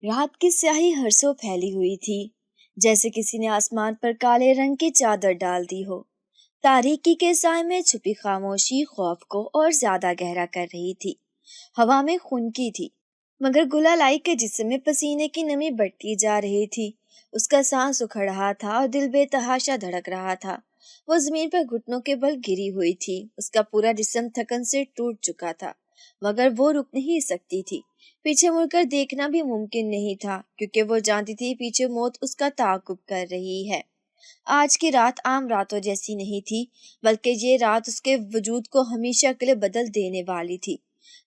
رات کی سیاہی ہر سو پھیلی ہوئی تھی، جیسے کسی نے آسمان پر کالے رنگ کی چادر ڈال دی ہو۔ تاریکی کے سائے میں چھپی خاموشی خوف کو اور زیادہ گہرا کر رہی تھی۔ ہوا میں خنکی تھی، مگر گلالائی کے جسم میں پسینے کی نمی بڑھتی جا رہی تھی۔ اس کا سانس اکھڑ رہا تھا اور دل بے تحاشا دھڑک رہا تھا۔ وہ زمین پر گھٹنوں کے بل گری ہوئی تھی، اس کا پورا جسم تھکن سے ٹوٹ چکا تھا، مگر وہ رک نہیں سکتی تھی۔ پیچھے مڑ کر دیکھنا بھی ممکن نہیں تھا، کیونکہ وہ جانتی تھی پیچھے موت اس کا تعاقب کر رہی ہے۔ آج کی رات عام راتوں جیسی نہیں تھی، بلکہ یہ رات اس کے وجود کو ہمیشہ کے لیے بدل دینے والی تھی۔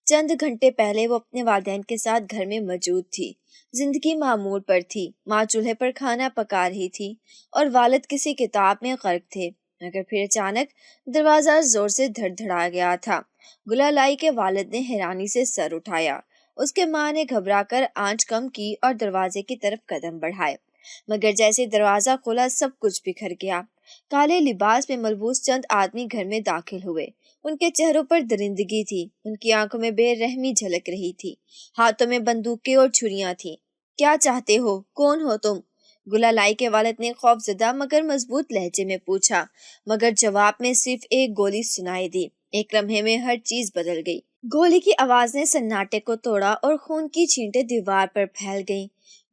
چند گھنٹے پہلے وہ اپنے والدین کے ساتھ گھر میں موجود تھی، زندگی معمول پر تھی، ماں چولہے پر کھانا پکا رہی تھی اور والد کسی کتاب میں غرق تھے، مگر پھر اچانک دروازہ زور سے دھڑ دھڑا گیا تھا۔ گلالائی کے والد نے حیرانی سے سر اٹھایا۔ اس کے ماں نے گھبرا کر آنچ کم کی اور دروازے کی طرف قدم بڑھائے، مگر جیسے دروازہ کھولا سب کچھ بکھر گیا۔ کالے لباس میں ملبوس چند آدمی گھر میں داخل ہوئے۔ ان کے چہروں پر درندگی تھی، ان کی آنکھوں میں بے رحمی جھلک رہی تھی، ہاتھوں میں بندوقیں اور چھریاں تھیں۔ کیا چاہتے ہو؟ کون ہو تم؟ گلالائی کے والد نے خوف زدہ مگر مضبوط لہجے میں پوچھا، مگر جواب میں صرف ایک گولی سنائی دی۔ ایک لمحے میں ہر چیز بدل گئی۔ گولی کی آواز نے سناٹے کو توڑا اور خون کی چھینٹیں دیوار پر پھیل گئیں۔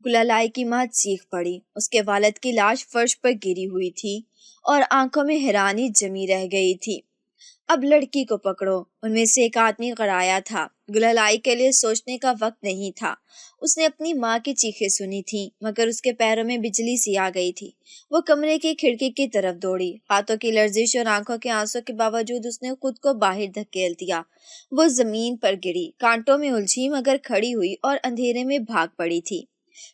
گلالائی کی ماں چیخ پڑی۔ اس کے والد کی لاش فرش پر گری ہوئی تھی اور آنکھوں میں حیرانی جمی رہ گئی تھی۔ اب لڑکی کو پکڑو، ان میں سے ایک آدمی غرایا تھا۔ گلالائی کے لیے سوچنے کا وقت نہیں تھا۔ اس نے اپنی ماں کی چیخیں سنی تھیں، مگر اس کے پیروں میں بجلی سی آ گئی تھی۔ وہ کمرے کی کھڑکی کی طرف دوڑی۔ ہاتھوں کی لرزش اور آنکھوں کے آنسوں کے باوجود اس نے خود کو باہر دھکیل دیا۔ وہ زمین پر گری، کانٹوں میں الجھی مگر کھڑی ہوئی اور اندھیرے میں بھاگ پڑی تھی۔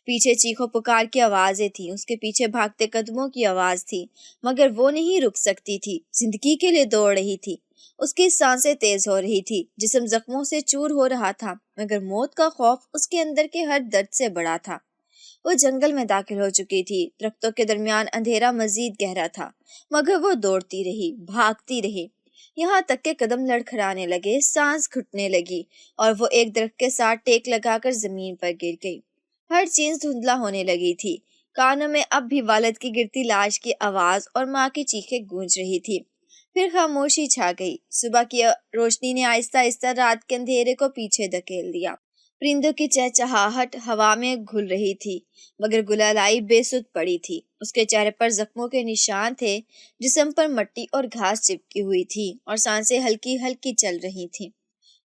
پیچھے چیخو پکار کی آوازیں تھیں، اس کے پیچھے بھاگتے قدموں کی آواز تھی، مگر وہ نہیں رک سکتی تھی، زندگی کے لیے دوڑ رہی تھی۔ اس کی سانسیں تیز ہو رہی تھی، جسم زخموں سے چور ہو رہا تھا، مگر موت کا خوف اس کے اندر کے ہر درد سے بڑا تھا۔ وہ جنگل میں داخل ہو چکی تھی، درختوں کے درمیان اندھیرا مزید گہرا تھا، مگر وہ دوڑتی رہی، بھاگتی رہی، یہاں تک کہ قدم لڑکھڑانے لگے، سانس گھٹنے لگی اور وہ ایک درخت کے ساتھ ٹیک لگا کر زمین پر گر گئی۔ ہر چیز دھندلا ہونے لگی تھی، کانوں میں اب بھی والد کی گرتی لاش کی آواز اور ماں کی چیخیں گونج رہی تھی۔ پھر خاموشی چھا گئی۔ صبح کی روشنی نے آہستہ آہستہ رات کے اندھیرے کو پیچھے دھکیل دیا۔ پرندوں کی چہچہاہٹ ہوا میں گھل رہی تھی، مگر گلالائی بے سدھ پڑی تھی۔ اس کے چہرے پر زخموں کے نشان تھے، جسم پر مٹی اور گھاس چپکی ہوئی تھی اور سانسیں ہلکی ہلکی چل رہی تھیں۔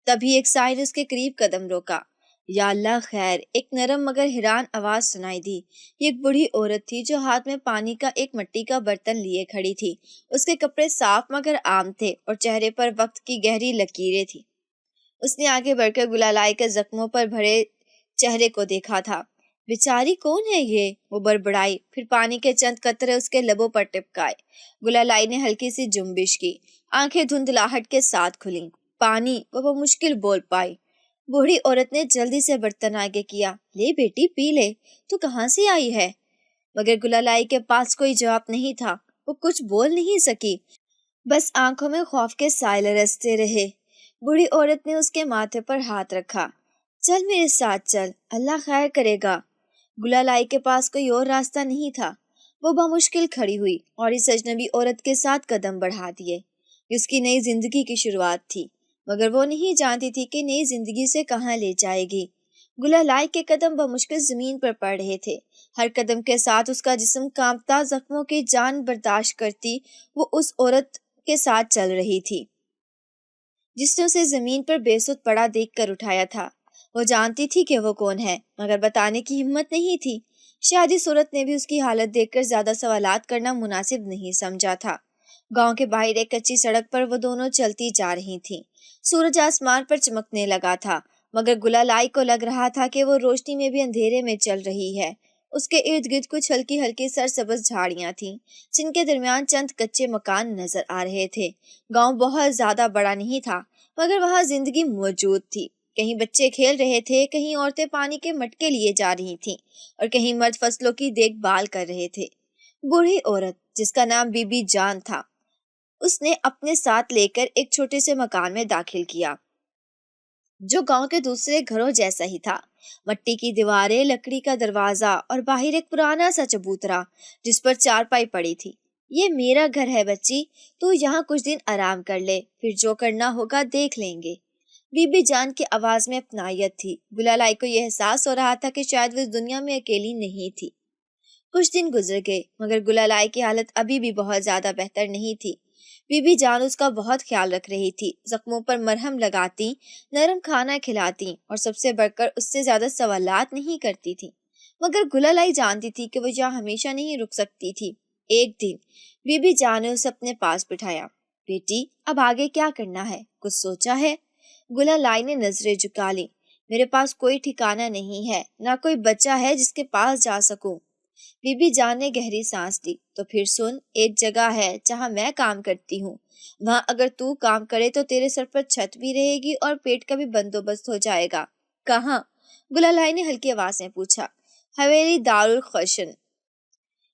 تبھی ایک سائل اس کے قریب قدم روکا۔ یا اللہ خیر! ایک نرم مگر حیران آواز سنائی دی۔ یہ ایک بوڑھی عورت تھی جو ہاتھ میں پانی کا ایک مٹی کا برتن لیے کھڑی تھی۔ اس کے کپڑے صاف مگر عام تھے اور چہرے پر وقت کی گہری لکیریں تھیں۔ اس نے آگے بڑھ کر گلالائی کے زخموں پر بھرے چہرے کو دیکھا تھا۔ بیچاری کون ہے یہ؟ وہ بڑبڑائی، پھر پانی کے چند قطرے اس کے لبوں پر ٹپکائے۔ گلالائی نے ہلکی سی جنبش کی، آنکھیں دھندلاہٹ کے ساتھ کھلیں۔ پانی، وہ مشکل بول پائی۔ بوڑھی عورت نے جلدی سے برتن آگے کیا۔ لے بیٹی پی لے، تو کہاں سے آئی ہے؟ مگر گلالائی کے پاس کوئی جواب نہیں تھا۔ وہ کچھ بول نہیں سکی، بس آنکھوں میں خوف کے سائے رستے رہے۔ بوڑھی عورت نے اس کے ماتھے پر ہاتھ رکھا۔ چل میرے ساتھ چل، اللہ خیر کرے گا۔ گلالائی کے پاس کوئی اور راستہ نہیں تھا۔ وہ بمشکل کھڑی ہوئی اور اس اجنبی عورت کے ساتھ قدم بڑھا دیے۔ اس کی نئی زندگی کی شروعات تھی، مگر وہ نہیں جانتی تھی کہ نئی زندگی سے کہاں لے جائے گی۔ گلالائی کے قدم بمشکل زمین پر پڑ رہے تھے، ہر قدم کے ساتھ اس کا جسم کانپتا، زخموں کی جان برداشت کرتی وہ اس عورت کے ساتھ چل رہی تھی جس نے اسے زمین پر بے سدھ پڑا دیکھ کر اٹھایا تھا۔ وہ جانتی تھی کہ وہ کون ہے، مگر بتانے کی ہمت نہیں تھی۔ شاید اس عورت نے بھی اس کی حالت دیکھ کر زیادہ سوالات کرنا مناسب نہیں سمجھا تھا۔ گاؤں کے باہر ایک کچی سڑک پر وہ دونوں چلتی جا رہی تھیں۔ سورج آسمان پر چمکنے لگا تھا، مگر گلالائی کو لگ رہا تھا کہ وہ روشنی میں بھی اندھیرے میں چل رہی ہے۔ اس کے ارد گرد کچھ ہلکی ہلکی سرسبز جھاڑیاں تھیں، جن کے درمیان چند کچے مکان نظر آ رہے تھے۔ گاؤں بہت زیادہ بڑا نہیں تھا، مگر وہاں زندگی موجود تھی۔ کہیں بچے کھیل رہے تھے، کہیں عورتیں پانی کے مٹکے لیے جا رہی تھیں اور کہیں مرد فصلوں کی دیکھ بھال کر رہے تھے۔ بوڑھی عورت، جس کا نام بی بی جان تھا، اس نے اپنے ساتھ لے کر ایک چھوٹے سے مکان میں داخل کیا۔ جو گاؤں کے دوسرے گھروں جیسا ہی تھا۔ مٹی کی دیواریں، لکڑی کا دروازہ اور باہر ایک پرانا سا چبوترا جس پر چارپائی پڑی تھی۔ یہ میرا گھر ہے بچی، تو یہاں کچھ دن آرام کر لے، پھر جو کرنا ہوگا دیکھ لیں گے۔ بی بی جان کی آواز میں اپنائیت تھی۔ گلالائی کو یہ احساس ہو رہا تھا کہ شاید وہ اس دنیا میں اکیلی نہیں تھی۔ کچھ دن گزر گئے مگر گلالائی کی حالت ابھی بھی بہت زیادہ بہتر نہیں تھی۔ بی بی جان اس کا بہت خیال رکھ رہی تھی، زخموں پر مرہم لگاتی، نرم کھانا کھلاتی اور سب سے بڑھ کر اس سے زیادہ سوالات نہیں کرتی تھی۔ مگر گلالائی جانتی تھی کہ وہ یہاں ہمیشہ نہیں رک سکتی تھی۔ ایک دن بی بی جان نے اسے اپنے پاس بٹھایا۔ بیٹی، اب آگے کیا کرنا ہے؟ کچھ سوچا ہے؟ گلالائی نے نظریں جھکا لی۔ میرے پاس کوئی ٹھکانہ نہیں ہے، نہ کوئی بچہ ہے جس کے پاس جا سکوں۔ بی بی جان نے گہری سانس لی۔ تو پھر سن، ایک جگہ ہے جہاں میں کام کرتی ہوں، وہاں اگر تو کام کرے تو تیرے سر پر چھت بھی رہے گی اور پیٹ کا بھی بندوبست ہو جائے گا۔ کہاں؟ گلالائی نے ہلکی آواز میں پوچھا۔ حویلی دارالخشن۔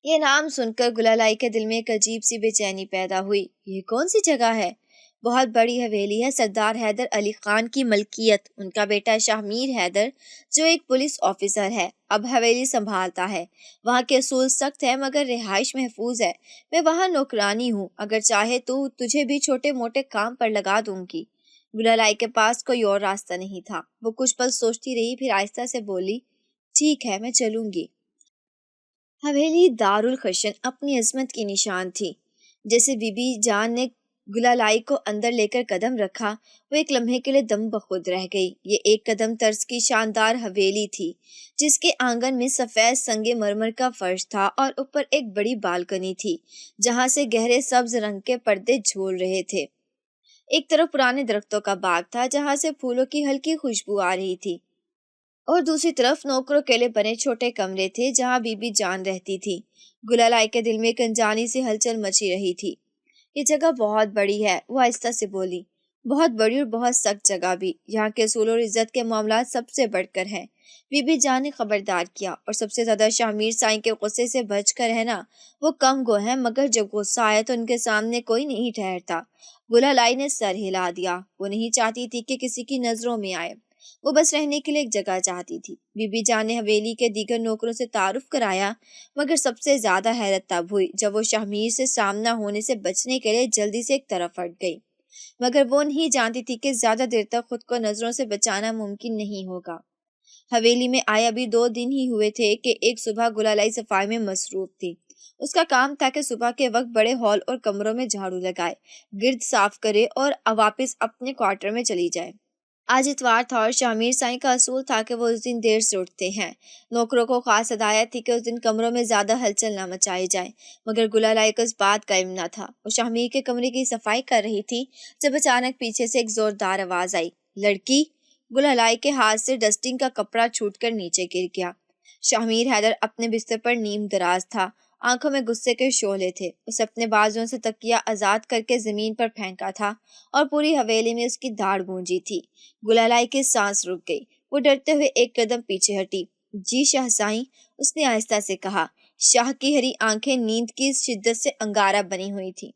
یہ نام سن کر گلالائی کے دل میں ایک عجیب سی بے چینی پیدا ہوئی۔ یہ کون سی جگہ ہے؟ بہت بڑی حویلی ہے، سردار حیدر علی خان کی ملکیت۔ ان کا بیٹا شاہ میر حیدر جو ایک پولیس آفیسر ہے اب حویلی سنبھالتا ہے۔ وہاں کے اصول سخت ہے مگر رہائش محفوظ ہے۔ میں وہاں نوکرانی ہوں، اگر چاہے تو تجھے بھی چھوٹے موٹے کام پر لگا دوں گی۔ گلالائی کے پاس کوئی اور راستہ نہیں تھا۔ وہ کچھ پل سوچتی رہی، پھر آہستہ سے بولی، ٹھیک ہے، میں چلوں گی۔ حویلی دارالخشن اپنی عظمت کی نشان تھی۔ جیسے بی بی جان نے گلالائی کو اندر لے کر قدم رکھا، وہ ایک لمحے کے لیے دم بخود رہ گئی۔ یہ ایک قدم طرز کی شاندار حویلی تھی جس کے آنگن میں سفید سنگ مرمر کا فرش تھا اور اوپر ایک بڑی بالکنی تھی جہاں سے گہرے سبز رنگ کے پردے جھول رہے تھے۔ ایک طرف پرانے درختوں کا باغ تھا جہاں سے پھولوں کی ہلکی خوشبو آ رہی تھی، اور دوسری طرف نوکروں کے لیے بنے چھوٹے کمرے تھے جہاں بی بی جان رہتی تھی۔ گلالائی کے دل میں ایک انجانی سی ہلچل مچی رہی تھی۔ یہ جگہ بہت بڑی ہے، وہ آہستہ سے بولی، بہت بڑی اور بہت سخت جگہ بھی۔ یہاں کے اصول اور عزت کے معاملات سب سے بڑھ کر ہیں۔ بی بی جان نے خبردار کیا، اور سب سے زیادہ شاہ میر سائیں کے غصے سے بچ کر رہنا۔ وہ کم گو ہیں مگر جب غصہ آئے تو ان کے سامنے کوئی نہیں ٹھہرتا۔ گلالائی نے سر ہلا دیا۔ وہ نہیں چاہتی تھی کہ کسی کی نظروں میں آئے، وہ بس رہنے کے لیے ایک جگہ چاہتی تھی۔ بی بی جان نے حویلی کے دیگر نوکروں سے تعارف کرایا، مگر سب سے زیادہ حیرت تب ہوئی جب وہ شاہ میر سے سامنا ہونے سے بچنے کے لیے جلدی سے ایک طرف ہٹ گئی۔ مگر وہ نہیں جانتی تھی کہ زیادہ دیر تک خود کو نظروں سے بچانا ممکن نہیں ہوگا۔ حویلی میں آئے ابھی 2 دن ہی ہوئے تھے کہ ایک صبح گلالائی صفائی میں مصروف تھی۔ اس کا کام تھا کہ صبح کے وقت بڑے ہال اور کمروں میں جھاڑو لگائے، گرد صاف کرے اور واپس اپنے کوارٹر میں چلی جائے۔ آج اتوار تھا اور شاہ میر سائیں کا اصول تھا کہ وہ اس دن دیر سے اٹھتے ہیں۔ نوکروں کو خاص ہدایت تھی کہ اس دن کمروں میں زیادہ ہلچل نہ مچائی جائے، مگر گلالائی کو اس بات کا علم نہ تھا۔ وہ شاہ میر کے کمرے کی صفائی کر رہی تھی جب اچانک پیچھے سے ایک زوردار آواز آئی، لڑکی! گلالائی کے ہاتھ سے ڈسٹنگ کا کپڑا چھوٹ کر نیچے گر گیا۔ شاہ میر حیدر اپنے بستر پر نیم دراز تھا، آنکھوں میں غصے کے شعلے تھے۔ اسے اپنے بازوؤں سے تکیہ آزاد کر کے زمین پر پھینکا تھا اور پوری حویلی میں اس کی دھاڑ گونجی تھی۔ گلالائی کی سانس رک گئی، وہ ڈرتے ہوئے ایک قدم پیچھے ہٹی۔ جی شاہ سائیں، اس نے آہستہ سے کہا۔ شاہ کی ہری آنکھیں نیند کی شدت سے انگارہ بنی ہوئی تھی۔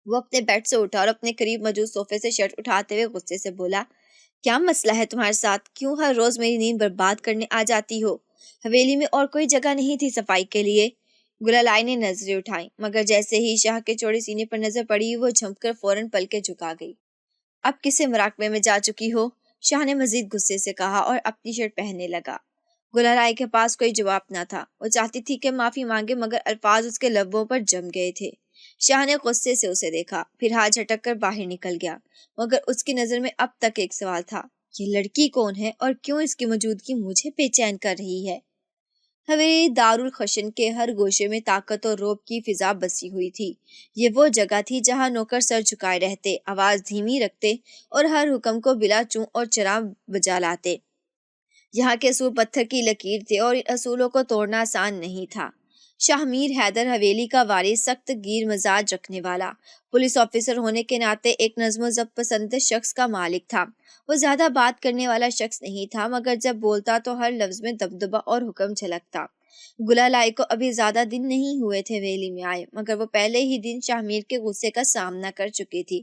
وہ اپنے بیڈ سے اٹھا اور اپنے قریب موجود صوفے سے شرٹ اٹھاتے ہوئے غصے سے بولا، کیا مسئلہ ہے تمہارے ساتھ؟ کیوں ہر روز میری نیند برباد کرنے آ جاتی ہو؟ حویلی میں اور کوئی جگہ نہیں تھی صفائی کے لیے؟ گلالائی نے نظریں اٹھائیں، مگر جیسے ہی شاہ کے چوڑے سینے پر نظر پڑی وہ جھنک کر فوراً پلکیں جھکا گئی۔ اب کسے مراقبے میں جا چکی ہو؟ شاہ نے مزید غصے سے کہا اور اپنی شرٹ پہننے لگا۔ گلالائی کے پاس کوئی جواب نہ تھا۔ وہ چاہتی تھی کہ معافی مانگے مگر الفاظ اس کے لبوں پر جم گئے تھے۔ شاہ نے غصے سے اسے دیکھا، پھر ہاتھ جھٹک کر باہر نکل گیا، مگر اس کی نظر میں اب تک ایک سوال تھا، یہ لڑکی کون ہے اور کیوں اس کی موجودگی مجھے بے چین کر رہی ہے؟ حویلی دارالخشن کے ہر گوشے میں طاقت اور رعب کی فضا بسی ہوئی تھی۔ یہ وہ جگہ تھی جہاں نوکر سر جھکائے رہتے، آواز دھیمی رکھتے اور ہر حکم کو بلا چوں اور چراغ بجا لاتے۔ یہاں کے اصول پتھر کی لکیر تھے اور ان اصولوں کو توڑنا آسان نہیں تھا۔ شاہ میر حیدر حویلی کا وارث، سخت گیر مزاج رکھنے والا، پولیس آفیسر ہونے کے ناطے ایک نظم و ضبط پسند شخص کا مالک تھا۔ وہ زیادہ بات کرنے والا شخص نہیں تھا مگر جب بولتا تو ہر لفظ میں دبدبہ اور حکم جھلکتا۔ گلالائی کو ابھی زیادہ دن نہیں ہوئے تھے حویلی میں آئے، مگر وہ پہلے ہی دن شاہ میر کے غصے کا سامنا کر چکی تھی۔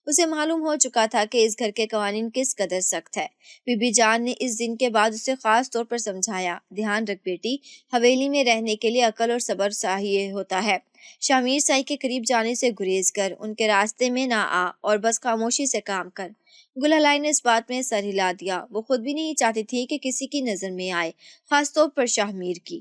اسے معلوم ہو چکا تھا کہ اس گھر کے قوانین کس قدر سخت ہے۔ بی بی جان نے اس دن کے بعد اسے خاص طور پر سمجھایا، دھیان رکھ بیٹی، حویلی میں رہنے کے لیے عقل اور صبر چاہیے ہوتا ہے۔ شامیر سائی کے قریب جانے سے گریز کر، ان کے راستے میں نہ آ اور بس خاموشی سے کام کر۔ گلالئی نے اس بات میں سر ہلا دیا۔ وہ خود بھی نہیں چاہتی تھی کہ کسی کی نظر میں آئے، خاص طور پر شامیر کی،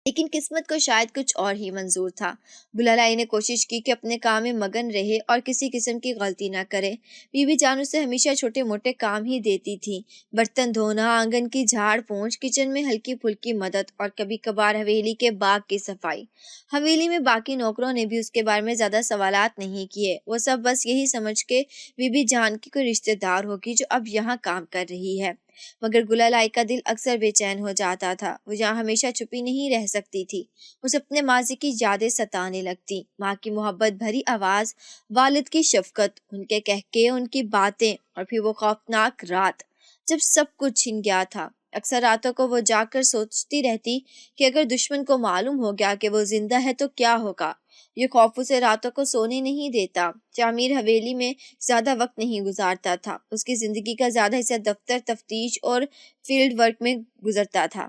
لیکن قسمت کو شاید کچھ اور ہی منظور تھا۔ گلالئی نے کوشش کی کہ اپنے کام میں مگن رہے اور کسی قسم کی غلطی نہ کرے۔ بی بی جان اسے ہمیشہ چھوٹے موٹے کام ہی دیتی تھی، برتن دھونا، آنگن کی جھاڑ پونچھ، کچن میں ہلکی پھلکی مدد اور کبھی کبھار حویلی کے باغ کی صفائی۔ حویلی میں باقی نوکروں نے بھی اس کے بارے میں زیادہ سوالات نہیں کیے، وہ سب بس یہی سمجھ کے بی بی جان کی کوئی رشتہ دار ہوگی جو اب یہاں کام کر رہی ہے۔ مگر گلالئی کا دل اکثر بے چین ہو جاتا تھا۔ وہ یہاں ہمیشہ چھپی نہیں رہ سکتی تھی، اسے اپنے ماضی کی یادیں ستانے لگتی، ماں کی محبت بھری آواز، والد کی شفقت، ان کے کہکے، ان کی باتیں، اور پھر وہ خوفناک رات جب سب کچھ چھن گیا تھا۔ اکثر راتوں کو وہ جا کر سوچتی رہتی کہ اگر دشمن کو معلوم ہو گیا کہ وہ زندہ ہے تو کیا ہوگا۔ یہ خوف اسے راتوں کو سونے نہیں دیتا۔ شامیر حویلی میں زیادہ وقت نہیں گزارتا تھا، اس کی زندگی کا زیادہ حصہ دفتر، تفتیش اور فیلڈ ورک میں گزرتا تھا۔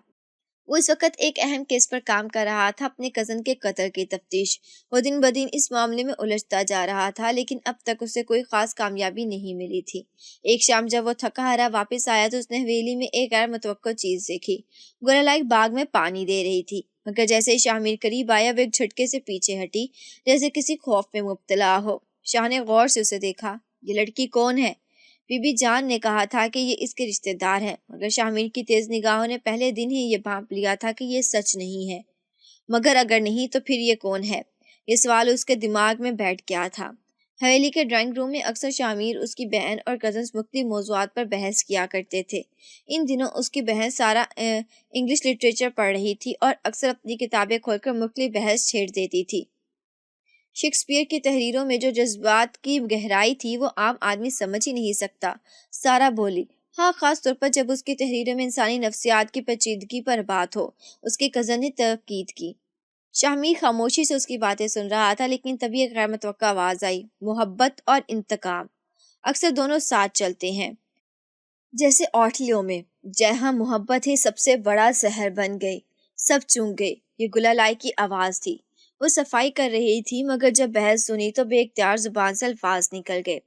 وہ اس وقت ایک اہم کیس پر کام کر رہا تھا، اپنے کزن کے قتل کی تفتیش۔ وہ دن بدن اس معاملے میں الجھتا جا رہا تھا، لیکن اب تک اسے کوئی خاص کامیابی نہیں ملی تھی۔ ایک شام جب وہ تھکا ہارا واپس آیا تو اس نے حویلی میں ایک غیر متوقع چیز دیکھی۔ گلالئی باغ میں پانی دے رہی تھی، مگر جیسے ہی شامیر قریب آیا وہ ایک جھٹکے سے پیچھے ہٹی، جیسے کسی خوف میں مبتلا ہو۔ شاہ نے غور سے اسے دیکھا۔ یہ لڑکی کون ہے؟ بی بی جان نے کہا تھا کہ یہ اس کے رشتہ دار ہے، مگر شامیر کی تیز نگاہوں نے پہلے دن ہی یہ بھانپ لیا تھا کہ یہ سچ نہیں ہے۔ مگر اگر نہیں تو پھر یہ کون ہے؟ یہ سوال اس کے دماغ میں بیٹھ گیا تھا۔ حویلی کے ڈرائنگ روم میں اکثر شامیر، اس کی بہن اور کزنز مختلف موضوعات پر بحث کیا کرتے تھے۔ ان دنوں اس کی بہن سارا انگلش لٹریچر پڑھ رہی تھی اور اکثر اپنی کتابیں کھول کر مختلف بحث چھیڑ دیتی تھی۔ شیکسپیئر کی تحریروں میں جو جذبات کی گہرائی تھی وہ عام آدمی سمجھ ہی نہیں سکتا۔ سارا بولی، ہاں، خاص طور پر جب اس کی تحریروں میں انسانی نفسیات کی پیچیدگی پر بات ہو۔ اس کے کزن نے تاکید کی۔ شامیر خاموشی سے اس کی باتیں سن رہا تھا، لیکن تبھی ایک غیر متوقع آواز آئی، محبت اور انتقام اکثر دونوں ساتھ چلتے ہیں، جیسے اوٹھلیوں میں۔ جہاں محبت ہی سب سے بڑا زہر بن گئی، سب چونک گئے۔ یہ گلالئی کی آواز تھی۔ وہ صفائی کر رہی تھی، مگر جب بحث سنی تو بے اختیار زبان سے الفاظ نکل گئے۔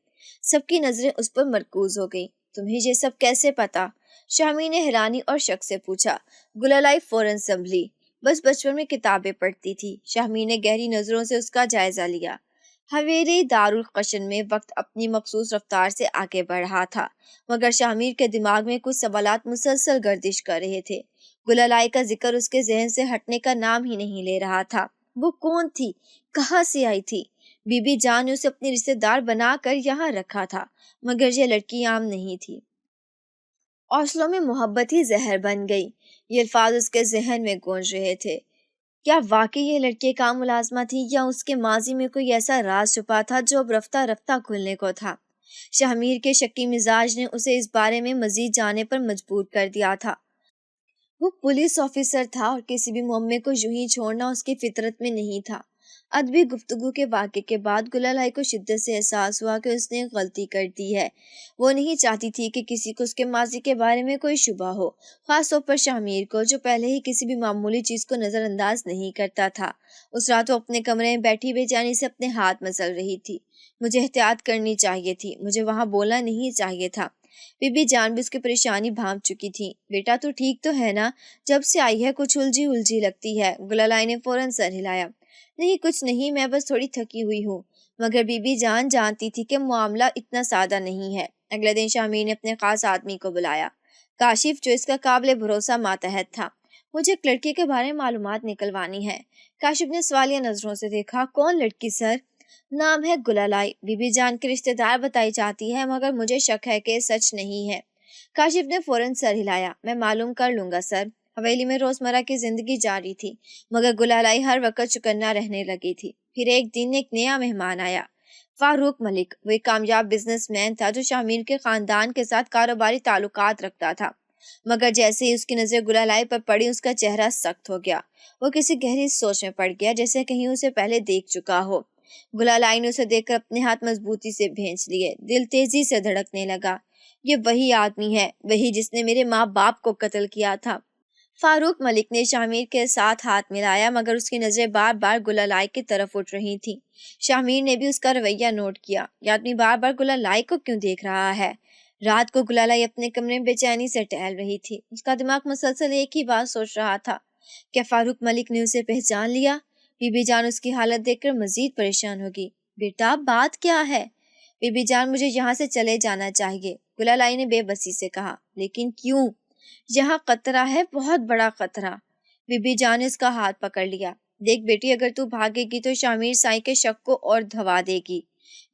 سب کی نظریں اس پر مرکوز ہو گئیں۔ تمہیں یہ سب کیسے پتا؟ شامیر نے حیرانی اور شک سے پوچھا۔ گلالئی فوراً سنبھلی۔ بس بچپن میں کتابیں پڑھتی تھی۔ شامیر نے گہری نظروں سے اس کا جائزہ لیا۔ حویلی دارالقشن میں وقت اپنی مخصوص رفتار سے آگے بڑھ رہا تھا، مگر شامیر کے دماغ میں کچھ سوالات مسلسل گردش کر رہے تھے۔ گلالئی کا ذکر اس کے ذہن سے ہٹنے کا نام ہی نہیں لے رہا تھا۔ وہ کون تھی؟ کہاں سے آئی تھی؟ بی بی جان نے اسے اپنی رشتہ دار بنا کر یہاں رکھا تھا، مگر یہ لڑکی عام نہیں تھی۔ اوصلوں میں محبت ہی زہر بن گئی، یہ الفاظ اس کے ذہن میں گونج رہے تھے۔ کیا واقعی یہ لڑکی کا ملازمہ تھی، یا اس کے ماضی میں کوئی ایسا راز چھپا تھا جو اب رفتہ رفتہ کھلنے کو تھا؟ شامیر کے شکی مزاج نے اسے اس بارے میں مزید جاننے پر مجبور کر دیا تھا۔ وہ پولیس آفیسر تھا اور کسی بھی معمے کو یوں ہی چھوڑنا اس کی فطرت میں نہیں تھا۔ ادبی گفتگو کے واقعے کے بعد گلالئی کو شدت سے احساس ہوا کہ اس نے ایک غلطی کر دی ہے۔ وہ نہیں چاہتی تھی کہ کسی کو اس کے ماضی کے بارے میں کوئی شبہ ہو، خاص طور پر شامیر کو، جو پہلے ہی کسی بھی معمولی چیز کو نظر انداز نہیں کرتا تھا۔ اس رات وہ اپنے کمرے میں بیٹھی بے چینی سے اپنے ہاتھ مسل رہی تھی۔ مجھے احتیاط کرنی چاہیے تھی، مجھے وہاں بولنا نہیں چاہیے تھا۔ بی بی جان بھی اس کی پریشانی بھانپ چکی تھی۔ بیٹا تو ٹھیک تو ہے نا؟ جب سے آئی ہے کچھ الجھی لگتی ہے۔ گلالئی نے فوراً سر ہلایا۔ نہیں، کچھ نہیں، میں بس تھوڑی تھکی ہوئی ہوں۔ مگر بی بی جان جانتی تھی کہ معاملہ اتنا سادہ نہیں ہے۔ اگلے دن شامیر نے اپنے خاص آدمی کو بلایا، کاشف، جو اس کا قابل بھروسہ ماتحت تھا۔ مجھے ایک لڑکی کے بارے میں معلومات نکلوانی ہے۔ کاشف نے سوالیہ نظروں سے دیکھا۔ کون لڑکی سر؟ نام ہے گلالئی، بی بی جان کی رشتہ دار بتائی جاتی ہے، مگر مجھے شک ہے کہ سچ نہیں ہے۔ کاشف نے فوراً سر ہلایا۔ میں معلوم کر لوں گا سر۔ حویلی میں روزمرہ کی زندگی جاری تھی، مگر گلالئی ہر وقت چکنا رہنے لگی تھی۔ پھر ایک دن ایک نیا مہمان آیا، فاروق ملک۔ وہ ایک کامیاب بزنس مین تھا جو شامیر کے خاندان کے ساتھ کاروباری تعلقات رکھتا تھا، مگر جیسے ہی اس کی نظر گلالئی پر پڑی اس کا چہرہ سخت ہو گیا۔ وہ کسی گہری سوچ میں پڑ گیا، جیسے کہیں اسے پہلے دیکھ چکا ہو۔ گلالائی نے اسے دیکھ کر اپنے ہاتھ مضبوطی سے بھینچ لیے، دل تیزی سے دھڑکنے لگا۔ یہ وہی آدمی ہے، وہی جس نے میرے ماں باپ کو قتل کیا تھا۔ فاروق ملک نے شاہ میر کے ساتھ ہاتھ ملایا، مگر اس کی نظریں بار بار گلالائی کی طرف اٹھ رہی تھیں۔ شاہ میر نے بھی اس کا رویہ نوٹ کیا۔ یہ آدمی بار بار گلالائی کو کیوں دیکھ رہا ہے؟ رات کو گلالائی اپنے کمرے میں بے چینی سے ٹہل رہی تھی۔ اس کا دماغ مسلسل ایک ہی بات سوچ رہا تھا، کیا فاروق ملک نے اسے پہچان لیا؟ بی بی جان اس کی حالت دیکھ کر مزید پریشان ہوگی۔ بیٹا بات کیا ہے؟ بی بی جان مجھے یہاں سے چلے جانا چاہیے، گلالائی نے بے بسی سے کہا۔ لیکن کیوں؟ یہاں خطرہ ہے، بہت بڑا خطرہ۔ بی بی جان نے اس کا ہاتھ پکڑ لیا۔ دیکھ بیٹی، اگر تو بھاگے گی تو شاہ میر سائیں کے شک کو اور دھوا دے گی۔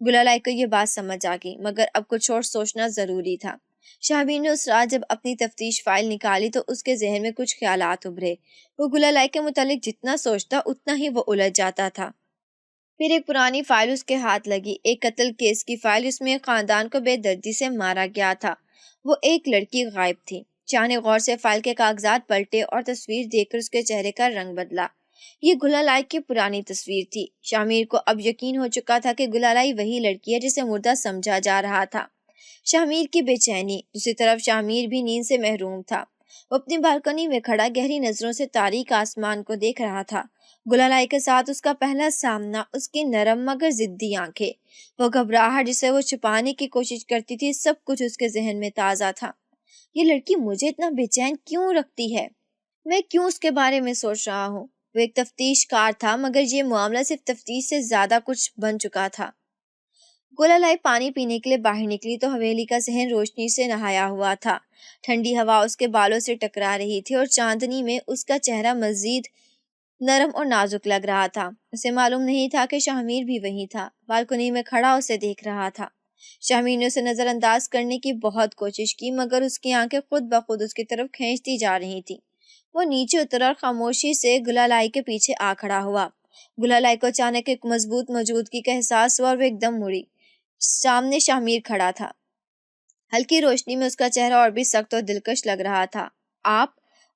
گلالائی کو یہ بات سمجھ آ گئی، مگر اب کچھ اور سوچنا ضروری تھا۔ شاہ میر نے اس رات جب اپنی تفتیش فائل نکالی تو اس کے ذہن میں کچھ خیالات ابھرے۔ وہ گلالائی کے متعلق جتنا سوچتا اتنا ہی وہ الجھ جاتا تھا۔ پھر ایک پرانی فائل اس کے ہاتھ لگی، ایک قتل کیس کی فائل، جس میں ایک خاندان کو بے دردی سے مارا گیا تھا۔ وہ ایک لڑکی غائب تھی۔ شاہ نے غور سے فائل کے کاغذات پلٹے اور تصویر دیکھ کر اس کے چہرے کا رنگ بدلا۔ یہ گلالائی کی پرانی تصویر تھی۔ شاہ میر کو اب یقین ہو چکا تھا کہ گلالائی وہی لڑکی ہے جسے مردہ سمجھا جا رہا تھا۔ شاہ میر کی بے چینی، دوسری طرف شاہ میر بھی نیند سے محروم تھا۔ وہ اپنی بالکنی میں کھڑا گہری نظروں سے تاریک آسمان کو دیکھ رہا تھا۔ گلالائی کے ساتھ اس کا پہلا سامنا، اس کی نرم مگر ضدی آنکھیں، وہ گھبراہٹ جسے وہ چھپانے کی کوشش کرتی تھی، سب کچھ اس کے ذہن میں تازہ تھا۔ یہ لڑکی مجھے اتنا بے چین کیوں رکھتی ہے؟ میں کیوں اس کے بارے میں سوچ رہا ہوں؟ وہ ایک تفتیش کار تھا، مگر یہ معاملہ صرف تفتیش سے زیادہ کچھ بن چکا تھا۔ گلالائی پانی پینے کے لیے باہر نکلی تو حویلی کا صحن روشنی سے نہایا ہوا تھا۔ ٹھنڈی ہوا اس کے بالوں سے ٹکرا رہی تھی اور چاندنی میں اس کا چہرہ مزید نرم اور نازک لگ رہا تھا۔ اسے معلوم نہیں تھا کہ شاہ میر بھی وہیں تھا، بالکنی میں کھڑا اسے دیکھ رہا تھا۔ شاہ میر نے اسے نظر انداز کرنے کی بہت کوشش کی، مگر اس کی آنکھیں خود بخود اس کی طرف کھینچتی جا رہی تھیں۔ وہ نیچے اترا اور خاموشی سے گلالائی کے پیچھے آ کھڑا ہوا۔ گلالائی کو اچانک ایک مضبوط موجودگی کا احساس ہوا اور وہ ایک دم مڑی۔ سامنے شاہ میر کھڑا تھا۔ ہلکی روشنی میں اس کا چہرہ اور بھی سخت اور دلکش لگ رہا تھا۔ آپ؟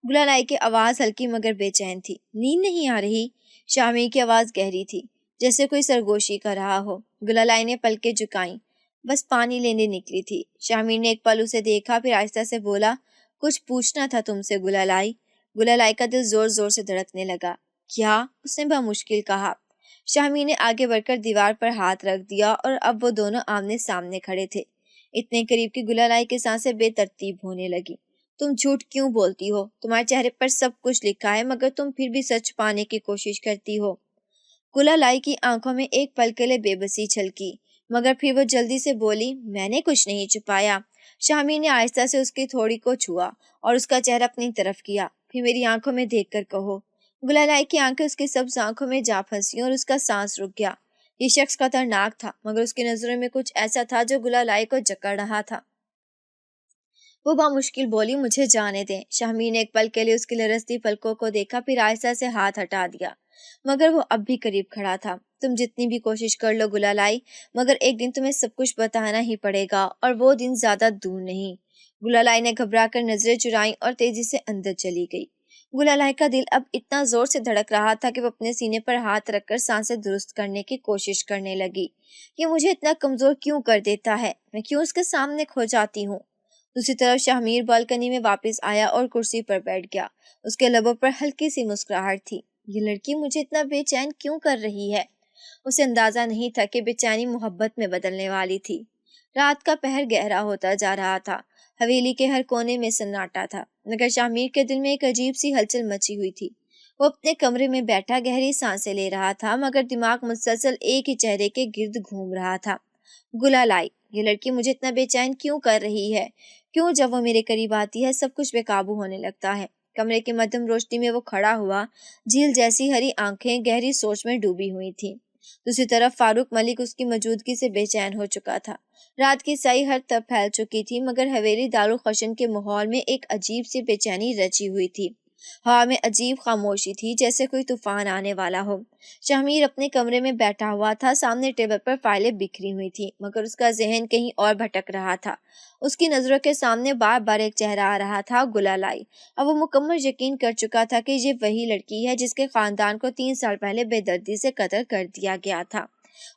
گلالائی کی آواز ہلکی مگر بے چین تھی۔ نیند نہیں آ رہی؟ شاہ میر کی آواز گہری تھی، جیسے کوئی سرگوشی کر رہا ہو۔ گلالائی نے پلکیں جھکائیں۔ بس پانی لینے نکلی تھی۔ شاہ میر نے ایک پل اسے دیکھا، پھر آہستہ سے بولا، کچھ پوچھنا تھا تم سے گلالائی۔ گلالائی کا دل زور زور سے دھڑکنے لگا۔ کیا؟ اس نے بمشکل کہا۔ شاہ میر نے آگے بڑھ کر دیوار پر ہاتھ رکھ دیا اور اب وہ دونوں آمنے سامنے کھڑے تھے، اتنے قریب کہ گلالائی کی سانسیں بے ترتیب ہونے لگی۔ تم جھوٹ کیوں بولتی ہو؟ تمہارے چہرے پر سب کچھ لکھا ہے، مگر تم پھر بھی سچ پانے کی کوشش کرتی ہو۔ گلالائی کی آنکھوں میں ایک پل کے لیے بے بسی چھلکی، مگر پھر وہ جلدی سے بولی، میں نے کچھ نہیں چھپایا۔ شاہ میر نے آہستہ سے اس کی تھوڑی کو چھوا اور اس کا چہرہ اپنی طرف کیا۔ پھر میری آنکھوں میں دیکھ کر کہو۔ گلالائی کی آنکھیں اس کی سبز آنکھوں میں جا پھنسی اور اس کا سانس رک گیا۔ یہ شخص خطرناک تھا، مگر اس کی نظروں میں کچھ ایسا تھا جو گلالائی کو جکڑ رہا تھا۔ وہ بامشکل بولی، مجھے جانے دیں۔ شاہ میر نے ایک پل کے لیے اس کی لرزتی پلکوں کو دیکھا، پھر آہستہ سے ہاتھ ہٹا دیا، مگر وہ اب بھی قریب کھڑا تھا۔ تم جتنی بھی کوشش کر لو گلالائی، مگر ایک دن تمہیں سب کچھ بتانا ہی پڑے گا، اور وہ دن زیادہ دور نہیں۔ گلالائی نے گھبرا کر نظریں چرائیں اور تیزی سے اندر چلی گئی۔ گلالائی کا دل اب اتنا زور سے دھڑک رہا تھا کہ وہ اپنے سینے پر ہاتھ رکھ کر سانسیں درست کرنے کی کوشش کرنے لگی۔ یہ مجھے اتنا کمزور کیوں کر دیتا ہے؟ میں کیوں اس کے سامنے کھو جاتی ہوں؟ دوسری طرف شاہ میر بالکنی میں واپس آیا اور کرسی پر بیٹھ گیا۔ اس کے لبوں پر ہلکی سی مسکراہٹ تھی۔ یہ لڑکی مجھے اتنا بے چین کیوں کر رہی ہے؟ اسے اندازہ نہیں تھا کہ بے چینی محبت میں بدلنے والی تھی۔ رات کا پہر گہرا ہوتا جا رہا تھا۔ حویلی کے ہر کونے میں سناٹا تھا، مگر شاہ میر کے دل میں ایک عجیب سی ہلچل مچی ہوئی تھی۔ وہ اپنے کمرے میں بیٹھا گہری سانسیں لے رہا تھا، مگر دماغ مسلسل ایک ہی چہرے کے گرد گھوم رہا تھا۔ گلالائی، یہ لڑکی مجھے اتنا بے چین کیوں کر رہی ہے؟ کیوں جب وہ میرے قریب آتی ہے سب کچھ بے قابو ہونے لگتا ہے؟ کمرے کی مدھم روشنی میں وہ کھڑا ہوا، جھیل جیسی ہری آنکھیں گہری سوچ میں ڈوبی ہوئی تھیں۔ دوسری طرف فاروق ملک اس کی موجودگی سے بے چین ہو چکا تھا۔ رات کی سائی ہر طرف پھیل چکی تھی، مگر حویلی دارالخشن کے ماحول میں ایک عجیب سی بے چینی رچی ہوئی تھی۔ ہوا میں عجیب خاموشی تھی، جیسے کوئی طوفان آنے والا ہو۔ شاہ میر اپنے کمرے میں بیٹھا ہوا تھا، سامنے ٹیبل پر فائلیں بکھری ہوئی تھیں، مگر اس کا ذہن کہیں اور بھٹک رہا تھا۔ اس کی نظروں کے سامنے بار بار ایک چہرہ آ رہا تھا، گلالائی۔ اب وہ مکمل یقین کر چکا تھا کہ یہ وہی لڑکی ہے جس کے خاندان کو 3 سال پہلے بے دردی سے قتل کر دیا گیا تھا۔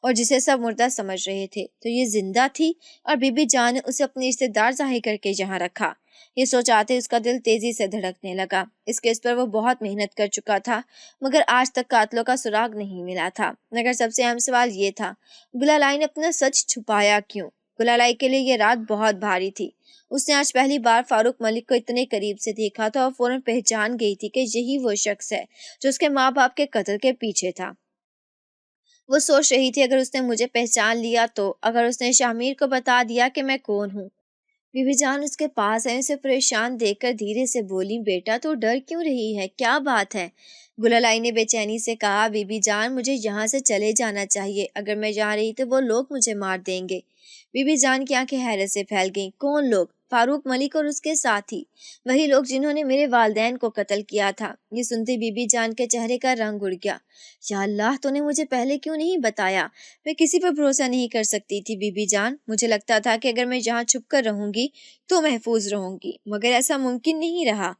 اور جسے سب مردہ سمجھ رہے تھے، تو یہ زندہ تھی اور بی بی جان نے اسے اپنے رشتے دار ظاہر کر کے یہاں رکھا۔ یہ سوچ آتے اس کا دل تیزی سے دھڑکنے لگا۔ اس کیس پر وہ بہت محنت کر چکا تھا، مگر آج تک قاتلوں کا سراغ نہیں ملا تھا۔ مگر سب سے اہم سوال یہ تھا، گلالئی نے اپنا سچ چھپایا کیوں؟ گلالئی کے لیے یہ رات بہت بھاری تھی۔ اس نے آج پہلی بار فاروق ملک کو اتنے قریب سے دیکھا تھا اور فوراً پہچان گئی تھی کہ یہی وہ شخص ہے جو اس کے ماں باپ کے قتل کے پیچھے تھا۔ وہ سوچ رہی تھی، اگر اس نے مجھے پہچان لیا تو، اگر اس نے شامیر کو بتا دیا کہ میں کون ہوں۔ بی بی جان اس کے پاس ہے، اسے پریشان دیکھ کر دھیرے سے بولی، بیٹا تو ڈر کیوں رہی ہے، کیا بات ہے؟ گلالئی نے بے چینی سے کہا، بی بی جان مجھے یہاں سے چلے جانا چاہیے، اگر میں جا رہی تو وہ لوگ مجھے مار دیں گے۔ بی بی جان کی آنکھیں حیرت سے پھیل گئیں، کون لوگ؟ فاروق ملک اور اس کے ساتھی، وہی لوگ جنہوں نے میرے والدین کو قتل کیا تھا۔ یہ سنتے بی بی جان کے چہرے کا رنگ اڑ گیا۔ یا اللہ، تو نے مجھے پہلے کیوں نہیں بتایا؟ میں کسی پر بھروسہ نہیں کر سکتی تھی بی بی جان، مجھے لگتا تھا کہ اگر میں یہاں چھپ کر رہوں گی تو محفوظ رہوں گی، مگر ایسا ممکن نہیں رہا۔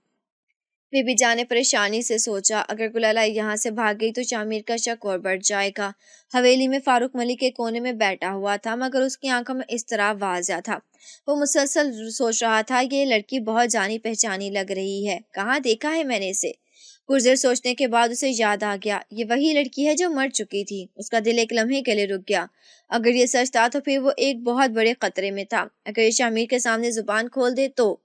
بی بی جان نے پریشانی سے سوچا، اگر گلالئی یہاں سے بھاگ گئی تو شامیر کا شک اور بڑھ جائے گا۔ حویلی میں فاروق ملک کے کونے میں بیٹھا ہوا تھا، مگر اس کی آنکھوں میں اضطراب واضح تھا۔ وہ مسلسل سوچ رہا تھا، یہ لڑکی بہت جانی پہچانی لگ رہی ہے، کہاں دیکھا ہے میں نے اسے؟ کچھ دیر سوچنے کے بعد اسے یاد آ گیا، یہ وہی لڑکی ہے جو مر چکی تھی۔ اس کا دل ایک لمحے کے لیے رک گیا۔ اگر یہ سچ تھا تو پھر وہ ایک بہت بڑے خطرے میں تھا۔ اگر یہ شامیر کے سامنے زبان کھول دے تو،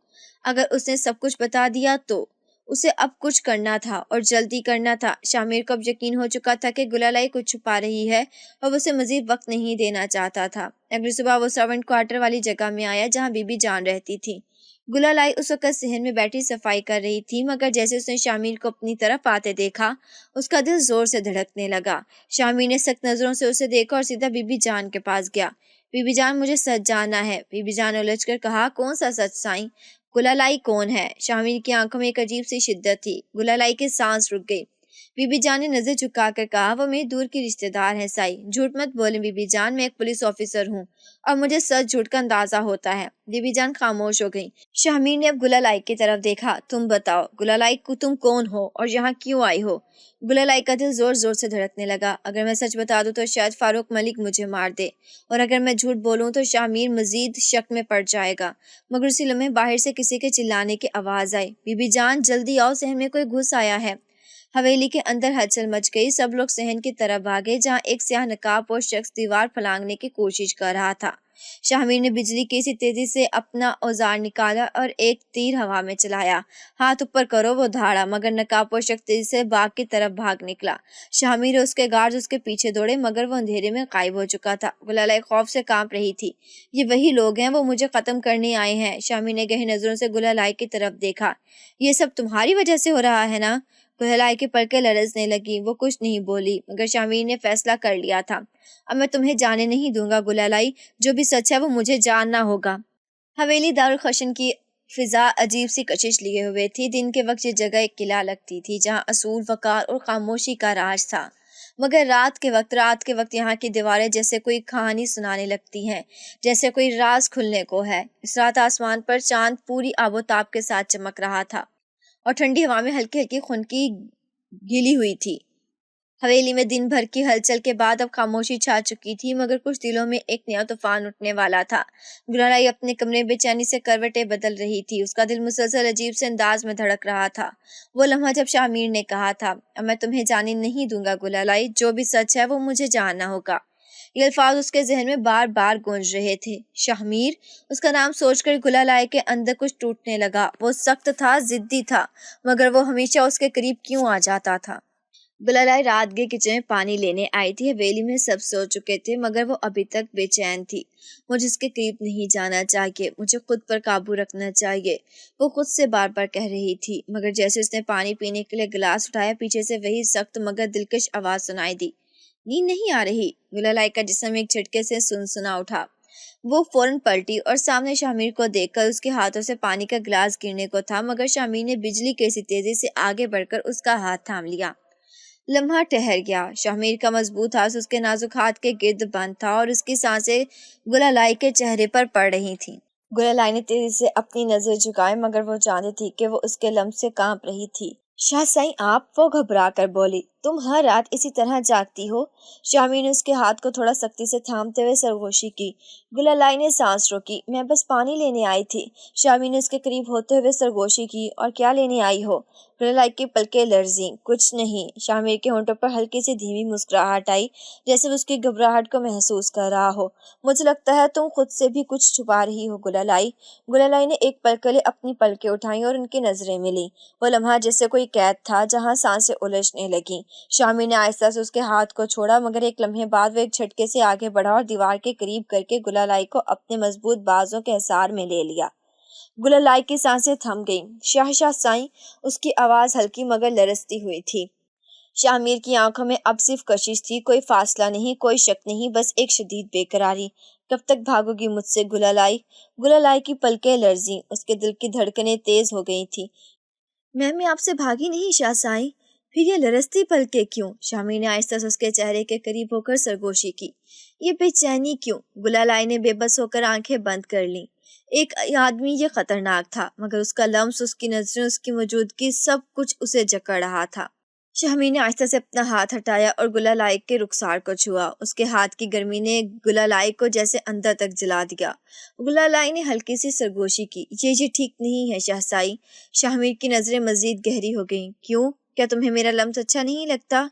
اگر اس نے سب کچھ بتا دیا تو، اسے اب کچھ کرنا تھا اور جلدی کرنا تھا۔ شامیر کو اب یقین ہو چکا تھا کہ گلالئی کچھ چھپا رہی ہے اور وہ اسے مزید وقت نہیں دینا چاہتا تھا۔ اگلی صبح وہ سرونٹ کوارٹر والی جگہ میں آیا جہاں بی بی جان رہتی تھی۔ گلالئی اس وقت صحن میں بیٹھی صفائی کر رہی تھی، مگر جیسے اس نے شامیر کو اپنی طرف آتے دیکھا، اس کا دل زور سے دھڑکنے لگا۔ شامیر نے سخت نظروں سے اسے دیکھا اور سیدھا بی بی جان کے پاس گیا۔ بی بی جان مجھے سچ جاننا ہے، بی بی جان نے الجھ کر کہا، کون سا سچ سائیں؟ گلالئی کون ہے؟ شامیر کی آنکھوں میں ایک عجیب سی شدت تھی۔ گلالئی کی سانس رک گئی۔ بی بی جان نے نظر جھکا کر کہا، وہ میری دور کی رشتہ دار ہے سائی، جھوٹ مت بولیں بی بی جان، میں ایک پولیس آفیسر ہوں اور مجھے سچ جھوٹ کا اندازہ ہوتا ہے۔ بی بی جان خاموش ہو گئی۔ شامیر نے اب گلالئی کی طرف دیکھا، تم بتاؤ گلالئی، تم کون ہو اور یہاں کیوں آئی ہو؟ گلالئی کا دل زور زور سے دھڑکنے لگا۔ اگر میں سچ بتا دوں تو شاید فاروق ملک مجھے مار دے، اور اگر میں جھوٹ بولوں تو شامیر مزید شک میں پڑ جائے گا۔ مگر اسی لمحے باہر سے کسی کے چلانے کی آواز آئی، بی بی جان جلدی آؤ، صحن میں کوئی گھس آیا ہے۔ حویلی کے اندر ہلچل مچ گئی، سب لوگ صحن کی طرف بھاگے جہاں ایک سیاہ نقاب پوش شخص دیوار پھلانگنے کی کوشش کر رہا تھا۔ شامیر نے بجلی کی سی تیزی سے اپنا اوزار نکالا اور ایک تیر ہوا میں چلایا۔ ہاتھ اوپر کرو، وہ دھاڑا، مگر نقاب پوش شخص تیزی سے باغ کی طرف بھاگ نکلا۔ شامیر اور اس کے گارڈز اس کے پیچھے دوڑے، مگر وہ اندھیرے میں غائب ہو چکا تھا۔ گلالئی خوف سے کانپ رہی تھی۔ یہ وہی لوگ ہیں، وہ مجھے ختم کرنے آئے ہیں۔ شامیر نے گہری نظروں سے گلالئی کی طرف دیکھا۔ یہ سب تمہاری وجہ سے ہو رہا ہے نا؟ گلالئی کی پلکیں لرزنے لگی، وہ کچھ نہیں بولی، مگر شامیر نے فیصلہ کر لیا تھا، اب میں تمہیں جانے نہیں دوں گا گلالئی، جو بھی سچ ہے وہ مجھے جاننا ہوگا۔ حویلی دارالخشن کی فضا عجیب سی کشش لیے ہوئے تھی۔ دن کے وقت یہ جگہ ایک قلعہ لگتی تھی جہاں اصول، وقار اور خاموشی کا راج تھا، مگر رات کے وقت یہاں کی دیواریں جیسے کوئی کہانی سنانے لگتی ہیں، جیسے کوئی راز کھلنے کو ہے۔ اس رات آسمان پر چاند پوری آب و تاب کے ساتھ چمک رہا تھا اور ٹھنڈی ہوا میں ہلکی ہلکی خنکی گلی ہوئی تھی۔ حویلی میں دن بھر کی ہلچل کے بعد اب خاموشی چھا چکی تھی، مگر کچھ دلوں میں ایک نیا طوفان اٹھنے والا تھا۔ گلالئی اپنے کمرے بے چینی سے کروٹیں بدل رہی تھی، اس کا دل مسلسل عجیب سے انداز میں دھڑک رہا تھا۔ وہ لمحہ جب شامیر نے کہا تھا، اب میں تمہیں جانے نہیں دوں گا گلالئی، جو بھی سچ ہے وہ مجھے جاننا ہوگا، یہ الفاظ اس کے ذہن میں بار بار گونج رہے تھے۔ شامیر، اس کا نام سوچ کر گلالئی کے اندر کچھ ٹوٹنے لگا۔ وہ سخت تھا، ضدی تھا، مگر وہ ہمیشہ اس کے قریب کیوں آ جاتا تھا؟ گلالئی رات کے کچن میں پانی لینے آئی تھی۔ حویلی میں سب سو چکے تھے، مگر وہ ابھی تک بے چین تھی۔ مجھے اس کے قریب نہیں جانا چاہیے، مجھے خود پر قابو رکھنا چاہیے، وہ خود سے بار بار کہہ رہی تھی، مگر جیسے اس نے پانی پینے کے لیے گلاس اٹھایا، پیچھے سے وہی سخت مگر دلکش آواز سنائی دی، نیند نہیں آ رہی؟ گلالئی کا جسم ایک جھٹکے سے سنسنا اٹھا۔ وہ فوراً پلٹی اور سامنے شامیر کو دیکھ کر اس کے ہاتھوں سے پانی کا گلاس گرنے کو تھا، مگر شامیر نے بجلی کی سی تیزی سے آگے بڑھ کر اس کا ہاتھ تھام لیا۔ لمحہ ٹھہر گیا۔ شامیر کا مضبوط ہاتھ اس کے نازک ہاتھ کے گرد بند تھا اور اس کی سانسیں گلالئی کے چہرے پر پڑ رہی تھیں۔ گلالئی نے تیزی سے اپنی نظر جھکائے، مگر وہ جانتی تھی کہ وہ اس کے لمس سے کانپ رہی تھی۔ شاہ سائیں آپ؟ وہ گھبرا کر بولی۔ تم ہر رات اسی طرح جاگتی ہو؟ شامی نے اس کے ہاتھ کو تھوڑا سختی سے تھامتے ہوئے سرگوشی کی۔ گلالائی نے سانس روکی۔ میں بس پانی لینے آئی تھی۔ شامی نے اس کے قریب ہوتے ہوئے سرگوشی کی۔ اور کیا لینے آئی ہو؟ گلالائی کی پلکیں لرزیں۔ کچھ نہیں۔ شامیر کے ہونٹوں پر ہلکی سی دھیمی مسکراہٹ آئی، جیسے وہ اس کی گھبراہٹ کو محسوس کر رہا ہو۔ مجھے لگتا ہے تم خود سے بھی کچھ چھپا رہی ہو گلالائی۔ گلالائی نے ایک پل کے لیے اپنی پلکیں اٹھائیں اور ان کی نظریں ملیں۔ وہ لمحہ جیسے کوئی قید تھا جہاں سانسیں الجھنے لگیں۔ شامی نے آہستہ سے اس کے ہاتھ کو چھوڑا، مگر ایک لمحے بعد وہ ایک جھٹکے سے آگے بڑھا اور دیوار کے قریب کر کے گلالائی کو اپنے مضبوط بازوں کے حصار میں لے لیا۔ گلالائی کی سانسیں تھم گئیں۔ شاہ شاہ سائیں، اس کی آواز ہلکی مگر لرزتی ہوئی تھی۔ شامیر کی آنکھوں میں اب صرف کشش تھی، کوئی فاصلہ نہیں، کوئی شک نہیں، بس ایک شدید بے قراری۔ کب تک بھاگو گی مجھ سے گلالائی؟ گلالائی کی پلکیں لرزیں، اس کے دل کی دھڑکنیں تیز ہو گئی تھیں۔ میں آپ سے بھاگی نہیں شاہ سائیں۔ پھر یہ لرزتی پلکیں کیوں؟ شامیر نے آہستہ سے اس کے چہرے کے قریب ہو کر سرگوشی کی۔ یہ بے چینی کیوں؟ گلالائی نے بے بس ہو کر آنکھیں بند کر لیں۔ ایک آدمی، یہ خطرناک تھا، مگر اس کا لمس، اس کی نظریں، اس کی موجودگی، سب کچھ اسے جکڑ رہا تھا۔ شاہمیر نے آہستہ سے اپنا ہاتھ ہٹایا اور گلالائی کے رخسار کو چھوا۔ اس کے ہاتھ کی گرمی نے گلالائی کو جیسے اندر تک جلا دیا۔ گلالائی نے ہلکی سی سرگوشی کی۔ یہ ٹھیک نہیں ہے شاہ سائیں۔ شاہمیر کی نظریں مزید گہری ہو گئیں۔ کیوں؟ کیا تمہیں میرا لمس اچھا نہیں لگتا؟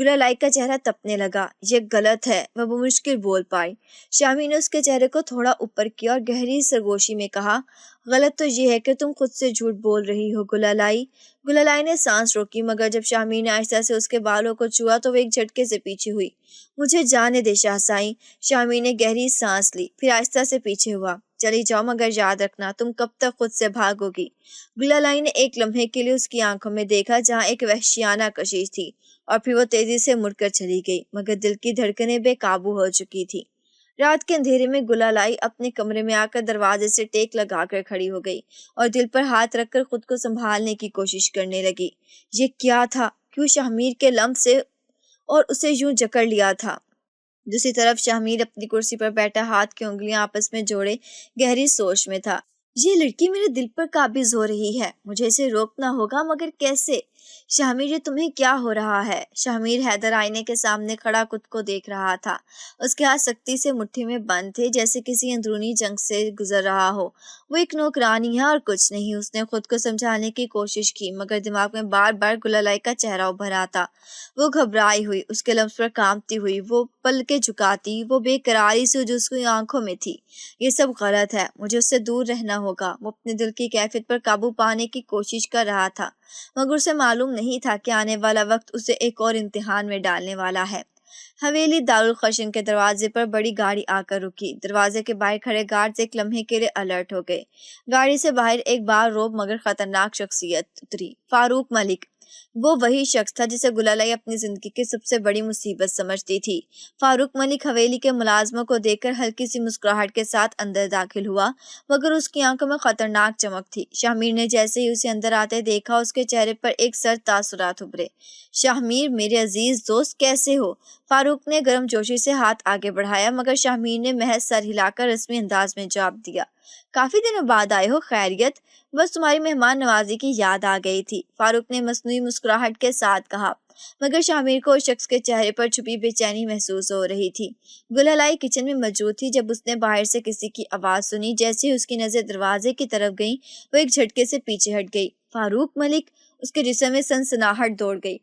گلالائی کا چہرہ تپنے لگا۔ یہ غلط ہے، وہ بمشکل بول پائی۔ شامی نے اس کے چہرے کو تھوڑا اوپر کیا اور گہری سرگوشی میں کہا، غلط تو یہ ہے کہ تم خود سے جھوٹ بول رہی ہو گلالائی۔ گلالائی نے سانس روکی، مگر جب شامی نے آہستہ سے اس کے بالوں کو چھوا تو وہ ایک جھٹکے سے پیچھے ہوئی۔ مجھے جانے دے شاہ سائیں۔ شامی نے گہری سانس لی، پھر آہستہ سے پیچھے ہوا۔ چلی جاؤ، مگر یاد رکھنا تم کب تک خود سے بھاگو گی؟ گلالائی نے ایک لمحے کے لیے اس کی آنکھوں میں دیکھا جہاں ایک وحشیانہ کشش تھی، اور پھر وہ تیزی سے مڑ کر چلی گئی، مگر دل کی دھڑکنیں بے قابو ہو چکی تھی۔ رات کے اندھیرے میں گلالائی اپنے کمرے میں آ کر دروازے سے ٹیک لگا کر کھڑی ہو گئی اور دل پر ہاتھ رکھ کر خود کو سنبھالنے کی کوشش کرنے لگی۔ یہ کیا تھا؟ کیوں شاہمیر کے لمس سے اور اسے یوں جکڑ لیا تھا؟ دوسری طرف شاہمیر اپنی کرسی پر بیٹھا، ہاتھ کی انگلیاں آپس میں جوڑے گہری سوچ میں تھا۔ یہ لڑکی میرے دل پر قابض ہو رہی ہے، مجھے اسے روکنا ہوگا، مگر کیسے؟ شاہمیر، یہ تمہیں کیا ہو رہا ہے؟ شاہمیر حیدر آئینے کے سامنے کھڑا خود کو دیکھ رہا تھا۔ اس کے ہاتھ سختی سے مٹھی میں بند تھے، جیسے کسی اندرونی جنگ سے گزر رہا ہو۔ وہ ایک نوکرانی ہے اور کچھ نہیں۔ اس نے خود کو سمجھانے کی کوشش کی، مگر دماغ میں بار بار گلالائی کا چہرہ ابھر آتا۔ وہ گھبرائی ہوئی، اس کے لمس پر کانپتی ہوئی، وہ پلکیں جھکاتی، وہ بے قراری سے جو اس کی آنکھوں میں تھی۔ یہ سب غلط ہے، مجھے اس سے دور رہنا ہوگا۔ وہ اپنے دل کی کیفیت پر قابو پانے کی کوشش کر رہا تھا، مگر اسے معلوم نہیں تھا کہ آنے والا وقت اسے ایک اور امتحان میں ڈالنے والا ہے۔ حویلی دارالخشن کے دروازے پر بڑی گاڑی آ کر رکی۔ دروازے کے باہر کھڑے گارڈز ایک لمحے کے لیے الرٹ ہو گئے۔ گاڑی سے باہر ایک باروب مگر خطرناک شخصیت اتری۔ فاروق ملک، وہ وہی شخص تھا جسے گلالائی اپنی زندگی کی سب سے بڑی مصیبت سمجھتی تھی۔ فاروق ملک حویلی کے ملازموں کو دیکھ کر ہلکی سی مسکراہٹ کے ساتھ اندر داخل ہوا، مگر اس کی آنکھوں میں خطرناک چمک تھی۔ شاہمیر نے جیسے ہی اسے اندر آتے دیکھا، اس کے چہرے پر ایک سرد تاثرات ابھرے۔ شاہمیر، میرے عزیز دوست، کیسے ہو؟ فاروق نے گرم جوشی سے ہاتھ آگے بڑھایا، مگر شاہمیر نے محض سر ہلا کر رسمی انداز میں جواب دیا، کافی دنوں بعد آئے ہو، خیریت؟ بس تمہاری مہمان نوازی کی یاد آ گئی تھی، فاروق نے مصنوعی مسکراہٹ کے ساتھ کہا، مگر شاہمیر کو اس شخص کے چہرے پر چھپی بے چینی محسوس ہو رہی تھی۔ گلالائی کچن میں موجود تھی جب اس نے باہر سے کسی کی آواز سنی۔ جیسے ہی اس کی نظر دروازے کی طرف گئیں، وہ ایک جھٹکے سے پیچھے ہٹ گئی۔ فاروق ملک! اس کے جسم میں سنسناہٹ دوڑ گئی۔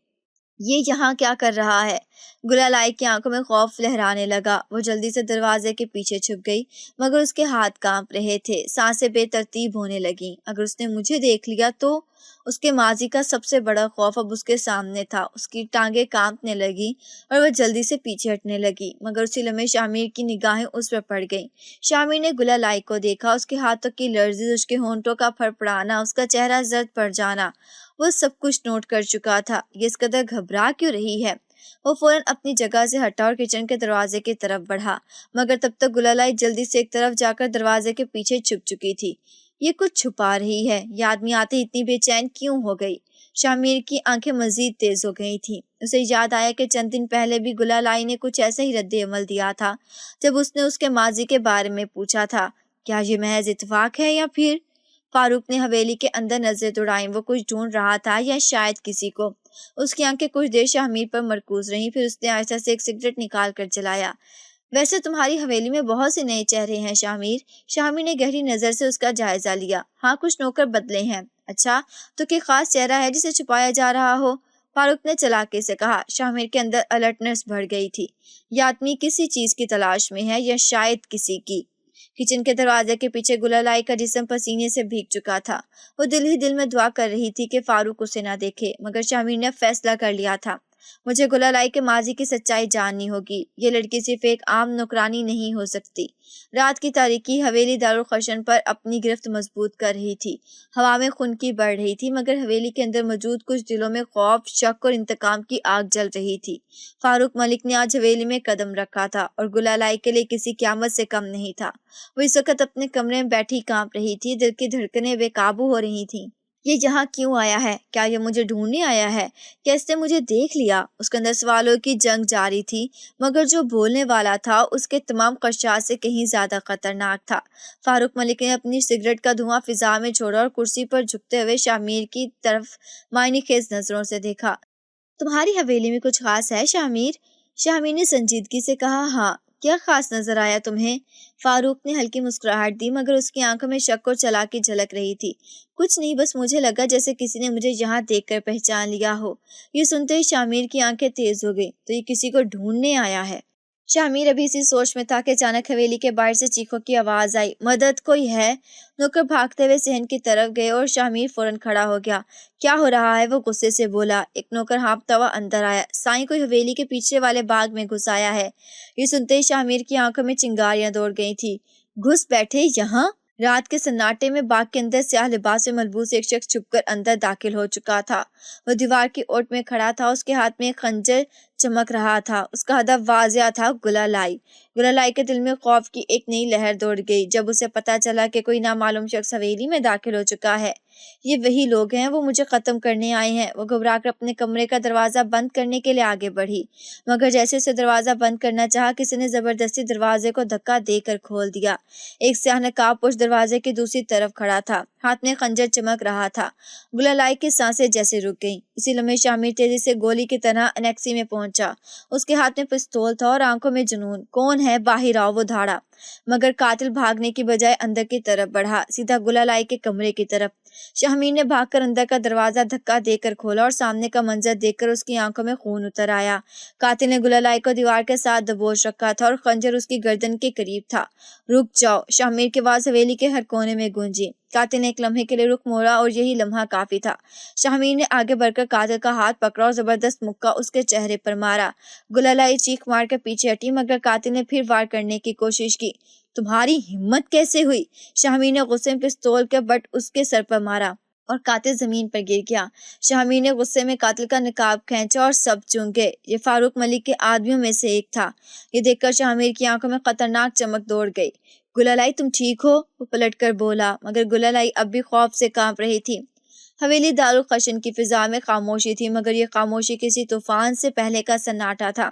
یہ یہاں کیا کر رہا ہے؟ گلالائی کی آنکھوں میں خوف لہرانے لگا۔ وہ جلدی سے دروازے کے پیچھے چھپ گئی، مگر اس کے ہاتھ کانپ رہے تھے، سانسیں بے ترتیب ہونے لگیں۔ اگر اس نے مجھے دیکھ لیا تو؟ اس کے ماضی کا سب سے بڑا خوف اب اس کے سامنے تھا۔ اس کی ٹانگیں کانپنے لگیں اور وہ جلدی سے پیچھے ہٹنے لگی، مگر اسی لمحے شاہمیر کی نگاہیں اس پر پڑ گئیں۔ شاہمیر نے گلالائی کو دیکھا، اس کے ہاتھوں کی لرزش، اس کے ہونٹوں کا پھڑپڑانا، اس کا چہرہ زرد پڑ جانا، وہ سب کچھ نوٹ کر چکا تھا۔ یہ اس قدر گھبرا کیوں رہی ہے؟ وہ فوراً اپنی جگہ سے ہٹا اور کچن کے دروازے کی طرف بڑھا، مگر تب تک گلالائی جلدی سے ایک طرف جا کر دروازے کے پیچھے چھپ چکی تھی۔ یہ کچھ چھپا رہی ہے، یہ آدمی آتے اتنی بے چین کیوں ہو گئی؟ شاہمیر کی آنکھیں مزید تیز ہو گئی تھیں۔ اسے یاد آیا کہ چند دن پہلے بھی گلالائی نے کچھ ایسا ہی رد عمل دیا تھا جب اس نے اس کے ماضی کے بارے میں پوچھا تھا۔ کیا یہ محض اتفاق ہے یا پھر فاروق نے حویلی کے اندر نظریں دوڑائیں، وہ کچھ ڈھونڈ رہا تھا یا شاید کسی کو۔ اس کی آنکھیں کچھ دیر شاہ پر مرکوز رہیں، پھر اس نے آہستہ سے ایک سگریٹ نکال کر جلایا۔ ویسے تمہاری حویلی میں بہت سے نئے چہرے ہیں شاہ میر نے گہری نظر سے اس کا جائزہ لیا۔ ہاں، کچھ نوکر بدلے ہیں۔ اچھا، تو کوئی خاص چہرہ ہے جسے چھپایا جا رہا ہو؟ فاروق نے چلاکی سے کہا۔ شاہ میر کے اندر الرٹنس بڑھ گئی تھی۔ یہ آدمی کسی چیز کی تلاش میں ہے یا شاید کسی کی۔ کچن کے دروازے کے پیچھے گلالائی کا جسم پسینے سے بھیگ چکا تھا۔ وہ دل ہی دل میں دعا کر رہی تھی کہ فاروق اسے نہ دیکھے، مگر شاہ میر نے فیصلہ کر لیا تھا، مجھے گلالائی کے ماضی کی سچائی جاننی ہوگی۔ یہ لڑکی صرف ایک عام نوکرانی نہیں ہو سکتی۔ رات کی تاریکی حویلی دارالخشن پر اپنی گرفت مضبوط کر رہی تھی۔ ہوا میں خنکی بڑھ رہی تھی، مگر حویلی کے اندر موجود کچھ دلوں میں خوف، شک اور انتقام کی آگ جل رہی تھی۔ فاروق ملک نے آج حویلی میں قدم رکھا تھا اور گلالائی کے لیے کسی قیامت سے کم نہیں تھا۔ وہ اس وقت اپنے کمرے میں بیٹھی کانپ رہی تھی، دل کی دھڑکنیں بے قابو ہو رہی تھیں۔ یہ یہاں کیوں آیا ہے؟ کیا یہ مجھے ڈھونڈنے آیا ہے؟ کیا اس نے مجھے دیکھ لیا؟ اس کے اندر سوالوں کی جنگ جاری تھی، مگر جو بولنے والا تھا اس کے تمام خدشات سے کہیں زیادہ خطرناک تھا۔ فاروق ملک نے اپنی سگریٹ کا دھواں فضا میں چھوڑا اور کرسی پر جھکتے ہوئے شاہ میر کی طرف معنی خیز نظروں سے دیکھا۔ تمہاری حویلی میں کچھ خاص ہے شاہ میر؟ شاہ میر نے سنجیدگی سے کہا۔ ہاں، کیا خاص نظر آیا تمہیں؟ فاروق نے ہلکی مسکراہٹ دی، مگر اس کی آنکھوں میں شک اور چلاکی جھلک رہی تھی۔ کچھ نہیں، بس مجھے لگا جیسے کسی نے مجھے یہاں دیکھ کر پہچان لیا ہو۔ یہ سنتے ہی شاہ میر کی آنکھیں تیز ہو گئیں۔ تو یہ کسی کو ڈھونڈنے آیا ہے؟ شاہ میر ابھی اسی سوچ میں تھا کہ اچانک حویلی کے باہر سے چیخوں کی آواز آئی، مدد، کوئی ہے؟ نوکر بھاگتے ہوئے صحن کی طرف گئے اور شاہ میر فوراً کھڑا ہو گیا۔ کیا ہو رہا ہے؟ وہ غصے سے بولا۔ ایک نوکر ہانپتا ہوا اندر آیا۔ سائیں، کوئی حویلی کے پیچھے والے باغ میں گھس آیا ہے۔ یہ سنتے ہی شاہ میر کی آنکھوں میں چنگاریاں دوڑ گئی تھی۔ گھس بیٹھے یہاں؟ رات کے سناٹے میں باغ کے اندر سیاہ لباس میں ملبوس ایک شخص چھپ کر اندر داخل ہو چکا تھا۔ وہ دیوار کی اوٹ میں کھڑا تھا، اس کے ہاتھ میں ایک خنجر چمک رہا تھا۔ اس کا ہدف واضح تھا، گلالائی۔ گلالائی کے دل میں خوف کی ایک نئی لہر دوڑ گئی جب اسے پتا چلا کہ کوئی نامعلوم شخص حویلی میں داخل ہو چکا ہے۔ یہ وہی لوگ ہیں، وہ مجھے ختم کرنے آئے ہیں۔ وہ گھبرا کر اپنے کمرے کا دروازہ بند کرنے کے لیے آگے بڑھی، مگر جیسے اسے دروازہ بند کرنا چاہا، کسی نے زبردستی دروازے کو دھکا دے کر کھول دیا۔ ایک سیاہ نقاب پوش دروازے کی دوسری طرف کھڑا تھا، ہاتھ میں خنجر چمک رہا تھا۔ گلالائی کی سانسیں جیسے رک گئیں۔ اسی لمحے شاہ میر تیزی سے گولی کی طرح انیکسی میں پہنچا۔ اس کے ہاتھ میں پستول تھا اور آنکھوں میں جنون۔ کون ہے؟ باہر آؤ، وہ دھاڑا، مگر قاتل بھاگنے کی بجائے اندر کی طرف بڑھا، سیدھا گلالائی کے کمرے کی طرف۔ شاہ میر نے بھاگ کر اندر کا دروازہ دھکا دے کر کھولا اور سامنے کا منظر دیکھ کر اس کی آنکھوں میں خون اتر آیا۔ قاتل نے گلالائی کو دیوار کے ساتھ دبوچ رکھا تھا اور خنجر اس کی گردن کے قریب تھا۔ رک جاؤ! شاہ میر کی آواز حویلی کے ہر کونے میں گونجی۔ قاتل نے ایک لمحے کے لیے رخ موڑا اور یہی لمحہ کافی تھا۔ شاہ میر نے آگے بڑھ کر قاتل کا ہاتھ پکڑا اور زبردست مکہ اس کے چہرے پر مارا۔ گلالائی چیخ مار کر پیچھے ہٹی، مگر قاتل نے پھر وار کرنے کی کوشش کی۔ تمہاری ہمت کیسے ہوئی؟ شاہ میر نے غصے میں پستول کے بٹ اس کے سر پر مارا اور قاتل زمین پر گر گیا۔ شاہ میر نے غصے میں قاتل کا نقاب کھینچا اور سب چونک گئے۔ یہ فاروق ملک کے آدمیوں میں سے ایک تھا۔ یہ دیکھ کر شاہ میر کی آنکھوں میں خطرناک چمک دوڑ گئی۔ گلالائی، تم ٹھیک ہو؟ وہ پلٹ کر بولا، مگر گلالائی اب بھی خوف سے کانپ رہی تھی۔ حویلی دارالخشن کی فضا میں خاموشی تھی، مگر یہ خاموشی کسی طوفان سے پہلے کا سناٹا تھا۔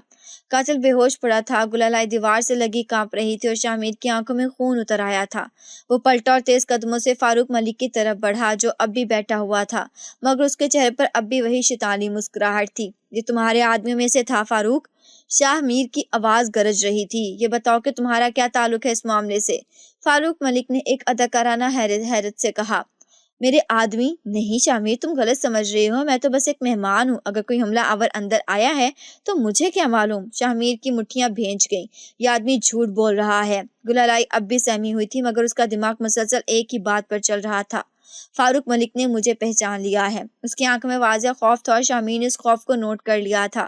قاتل بے ہوش پڑا تھا، گلالائی دیوار سے لگی کانپ رہی تھی اور شاہ میر کی آنکھوں میں خون اتر آیا تھا۔ وہ پلٹا اور تیز قدموں سے فاروق ملک کی طرف بڑھا، جو اب بھی بیٹھا ہوا تھا، مگر اس کے چہرے پر اب بھی وہی شیطانی مسکراہٹ تھی۔ یہ تمہارے آدمیوں میں سے تھا فاروق؟ شاہ میر کی آواز گرج رہی تھی۔ یہ بتاؤ کہ تمہارا کیا تعلق ہے اس معاملے سے؟ فاروق ملک نے ایک اداکارانہ حیرت سے کہا۔ میرے آدمی؟ نہیں شاہ میر، تم غلط سمجھ رہے ہو، میں تو بس ایک مہمان ہوں۔ اگر کوئی حملہ آور اندر آیا ہے تو مجھے کیا معلوم؟ شاہ میر کی مٹھیاں بھینچ گئیں۔ یہ آدمی جھوٹ بول رہا ہے۔ گلالائی اب بھی سہمی ہوئی تھی، مگر اس کا دماغ مسلسل ایک ہی بات پر چل رہا تھا۔ فاروق ملک نے مجھے پہچان لیا ہے۔ اس کی آنکھ میں واضح خوف تھا اور شاہ میر نے اس خوف کو نوٹ کر لیا تھا۔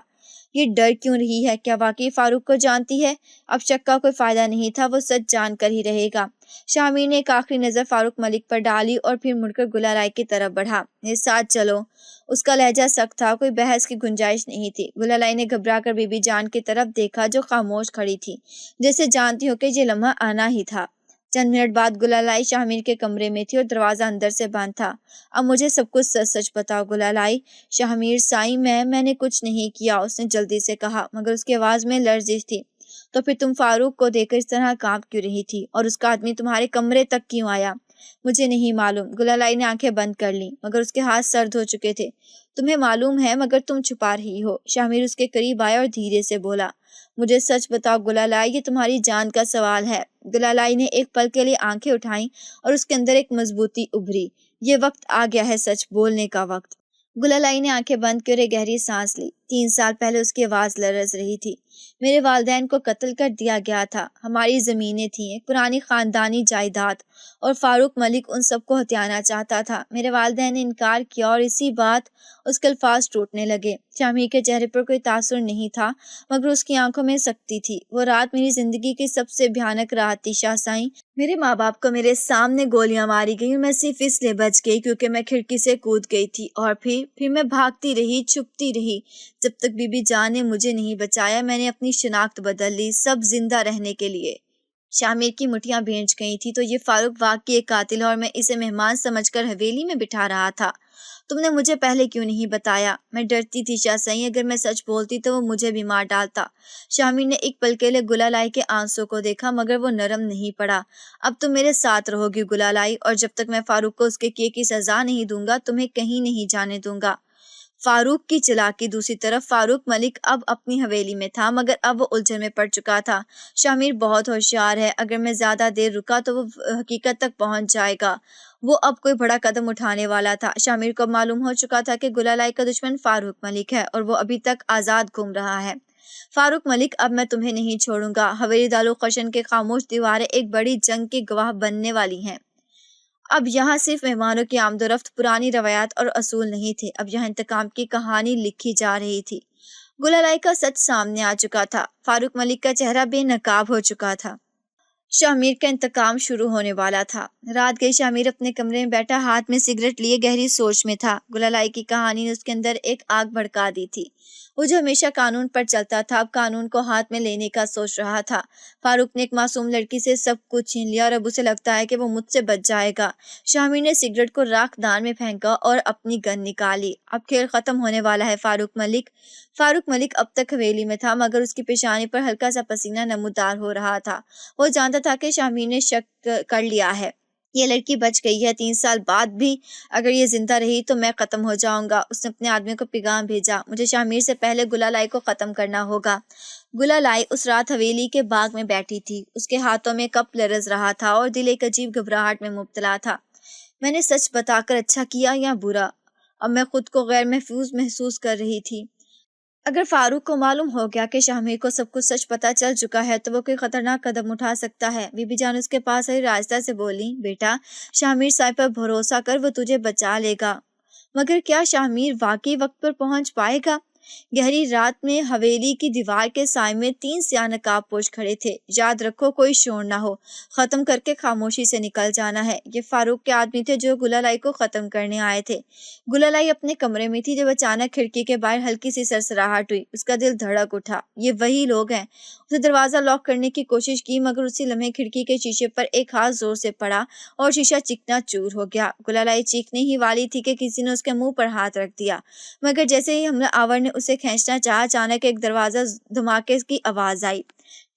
یہ ڈر کیوں رہی ہے؟ کیا واقعی فاروق کو جانتی ہے؟ اب شک کا کوئی فائدہ نہیں تھا، وہ سچ جان کر ہی رہے گا۔ شاہ میر نے ایک آخری نظر فاروق ملک پر ڈالی اور پھر مڑ کر گلالائی کی طرف بڑھا۔ میرے ساتھ چلو۔ اس کا لہجہ سخت تھا، کوئی بحث کی گنجائش نہیں تھی۔ گلالائی نے گھبرا کر بی بی جان کی طرف دیکھا، جو خاموش کھڑی تھی، جیسے جانتی ہو کہ یہ لمحہ آنا ہی تھا۔ چند منٹ بعد گلالائی شاہ میر کے کمرے میں تھی اور دروازہ اندر سے بند تھا۔ اب مجھے سب کچھ سچ سچ بتاؤ گلالائی۔ شاہ میر، سائیں، میں نے کچھ نہیں کیا، اس نے جلدی سے کہا، مگر اس کی آواز میں لرزش تھی۔ تو پھر تم فاروق کو دیکھ کر اس طرح کانپ کیوں رہی تھی، اور اس کا آدمی تمہارے کمرے تک کیوں آیا؟ مجھے نہیں معلوم۔ گلالئی نے آنکھیں بند کر لیں مگر اس کے ہاتھ سرد ہو چکے تھے۔ تمہیں معلوم ہے مگر تم چھپا رہی ہو۔ شاہ اس کے قریب آیا اور دھیرے سے بولا، مجھے سچ بتاؤ گلالئی، یہ تمہاری جان کا سوال ہے۔ گلالئی نے ایک پل کے لیے آنکھیں اٹھائیں اور اس کے اندر ایک مضبوطی ابھری۔ یہ وقت آ گیا ہے سچ بولنے کا وقت۔ گلالئی نے آنکھیں بند کی اور ایک گہری سانس لی۔ 3 سال پہلے اس کی آواز لرز رہی تھی۔ میرے والدین کو قتل کر دیا گیا تھا۔ ہماری زمینیں تھیں، ایک پرانی خاندانی جائیداد، اور فاروق ملک ان سب کو ہتھیانا چاہتا تھا۔ میرے والدین نے انکار کیا اور اسی بات اس کے الفاظ ٹوٹنے لگے۔ شاہ کے چہرے پر کوئی تاثر نہیں تھا مگر اس کی آنکھوں میں سختی تھی۔ وہ رات میری زندگی کی سب سے بھیانک رات تھی شاہ سائیں۔ میرے ماں باپ کو میرے سامنے گولیاں ماری گئی اور میں صرف اس لیے بچ گئی کیونکہ میں کھڑکی سے کود گئی تھی، اور پھر میں بھاگتی رہی، چھپتی رہی جب تک بی بی جان نے مجھے نہیں بچایا۔ میں نے اپنی شناخت بدل لی، سب زندہ رہنے کے لیے۔ شامیر کی مٹھیاں بھینچ گئی تھی تو یہ فاروق واقعی ایک قاتل ہے اور میں اسے مہمان سمجھ کر حویلی میں بٹھا رہا تھا۔ تم نے مجھے پہلے کیوں نہیں بتایا؟ میں ڈرتی تھی شاہ سائیں، اگر میں سچ بولتی تو وہ مجھے بھی مار ڈالتا۔ شامیر نے ایک پل کے لیے گلالئی کے آنسوں کو دیکھا مگر وہ نرم نہیں پڑا۔ اب تم میرے ساتھ رہو گی گلالئی، اور جب تک میں فاروق کو اس کے کیے کی سزا نہیں دوں گا تمہیں کہیں نہیں جانے دوں گا۔ فاروق کی چالاکی۔ دوسری طرف فاروق ملک اب اپنی حویلی میں تھا مگر اب وہ الجھن میں پڑ چکا تھا۔ شامیر بہت ہوشیار ہے، اگر میں زیادہ دیر رکا تو وہ حقیقت تک پہنچ جائے گا۔ وہ اب کوئی بڑا قدم اٹھانے والا تھا۔ شامیر کو معلوم ہو چکا تھا کہ گلالئی کا دشمن فاروق ملک ہے اور وہ ابھی تک آزاد گھوم رہا ہے۔ فاروق ملک، اب میں تمہیں نہیں چھوڑوں گا۔ حویلی دارالخشن کے خاموش دیواریں ایک بڑی جنگ کی گواہ بننے والی ہیں۔ اب یہاں صرف مہمانوں کی آمد و رفت، پرانی روایات اور اصول نہیں تھے، اب یہاں انتقام کی کہانی لکھی جا رہی تھی۔ گلالئی کا سچ سامنے آ چکا تھا۔ فاروق ملک کا چہرہ بے نقاب ہو چکا تھا۔ شامیر کا انتقام شروع ہونے والا تھا۔ رات گئی شامیر اپنے کمرے میں بیٹھا ہاتھ میں سگریٹ لیے گہری سوچ میں تھا۔ گلالئی کی کہانی نے اس کے اندر ایک آگ بھڑکا دی تھی۔ وہ جو ہمیشہ قانون پر چلتا تھا اب قانون کو ہاتھ میں لینے کا سوچ رہا تھا۔ فاروق نے ایک معصوم لڑکی سے سب کچھ چھین لیا اور اب اسے لگتا ہے کہ وہ مجھ سے بچ جائے گا۔ شامیر نے سگریٹ کو راکھ دان میں پھینکا اور اپنی گن نکالی۔ اب کھیل ختم ہونے والا ہے فاروق ملک۔ فاروق ملک اب تک حویلی میں تھا مگر اس کی پیشانی پر ہلکا سا پسینہ نمودار ہو رہا تھا۔ وہ جانتا تھا کہ شامیر نے شک کر لیا ہے، یہ لڑکی بچ گئی ہے۔ 3 سال بعد بھی اگر یہ زندہ رہی تو میں ختم ہو جاؤں گا۔ اس نے اپنے آدمی کو پیغام بھیجا، مجھے شامیر سے پہلے گلالئی کو ختم کرنا ہوگا۔ گلالئی اس رات حویلی کے باغ میں بیٹھی تھی۔ اس کے ہاتھوں میں کپ لرز رہا تھا اور دل ایک عجیب گھبراہٹ میں مبتلا تھا۔ میں نے سچ بتا کر اچھا کیا یا برا؟ اب میں خود کو غیر محفوظ محسوس کر رہی تھی۔ اگر فاروق کو معلوم ہو گیا کہ شامیر کو سب کچھ سچ پتہ چل چکا ہے تو وہ کوئی خطرناک قدم اٹھا سکتا ہے۔ بی بی جان اس کے پاس آئی، راستہ سے بولی، بیٹا شامیر صاحب پر بھروسہ کر، وہ تجھے بچا لے گا۔ مگر کیا شامیر واقعی وقت پر پہنچ پائے گا؟ گہری رات میں حویلی کی دیوار کے سائے میں 3 سیاہ نقاب پوش کھڑے تھے۔ یاد رکھو کوئی شور نہ ہو، ختم کر کے خاموشی سے نکل جانا ہے۔ یہ فاروق کے آدمی تھے جو گلالئی کو ختم کرنے آئے تھے۔ گلالئی اپنے کمرے میں تھی جب اچانک کھڑکی کے باہر ہلکی سی سرسراہٹ ہوئی۔ اس کا دل دھڑک اٹھا، یہ وہی لوگ ہیں۔ اسے دروازہ لاک کرنے کی کوشش کی مگر اسی لمحے کھڑکی کے شیشے پر ایک ہاتھ زور سے پڑا اور شیشہ چکنا چور ہو گیا۔ گلالئی چیخنے ہی والی تھی کہ کسی نے اس کے منہ پر ہاتھ رکھ دیا مگر جیسے ہی حملہ آور نے اسے کھینچنا چاہا اچانک ایک دروازہ دھماکے کی آواز آئی،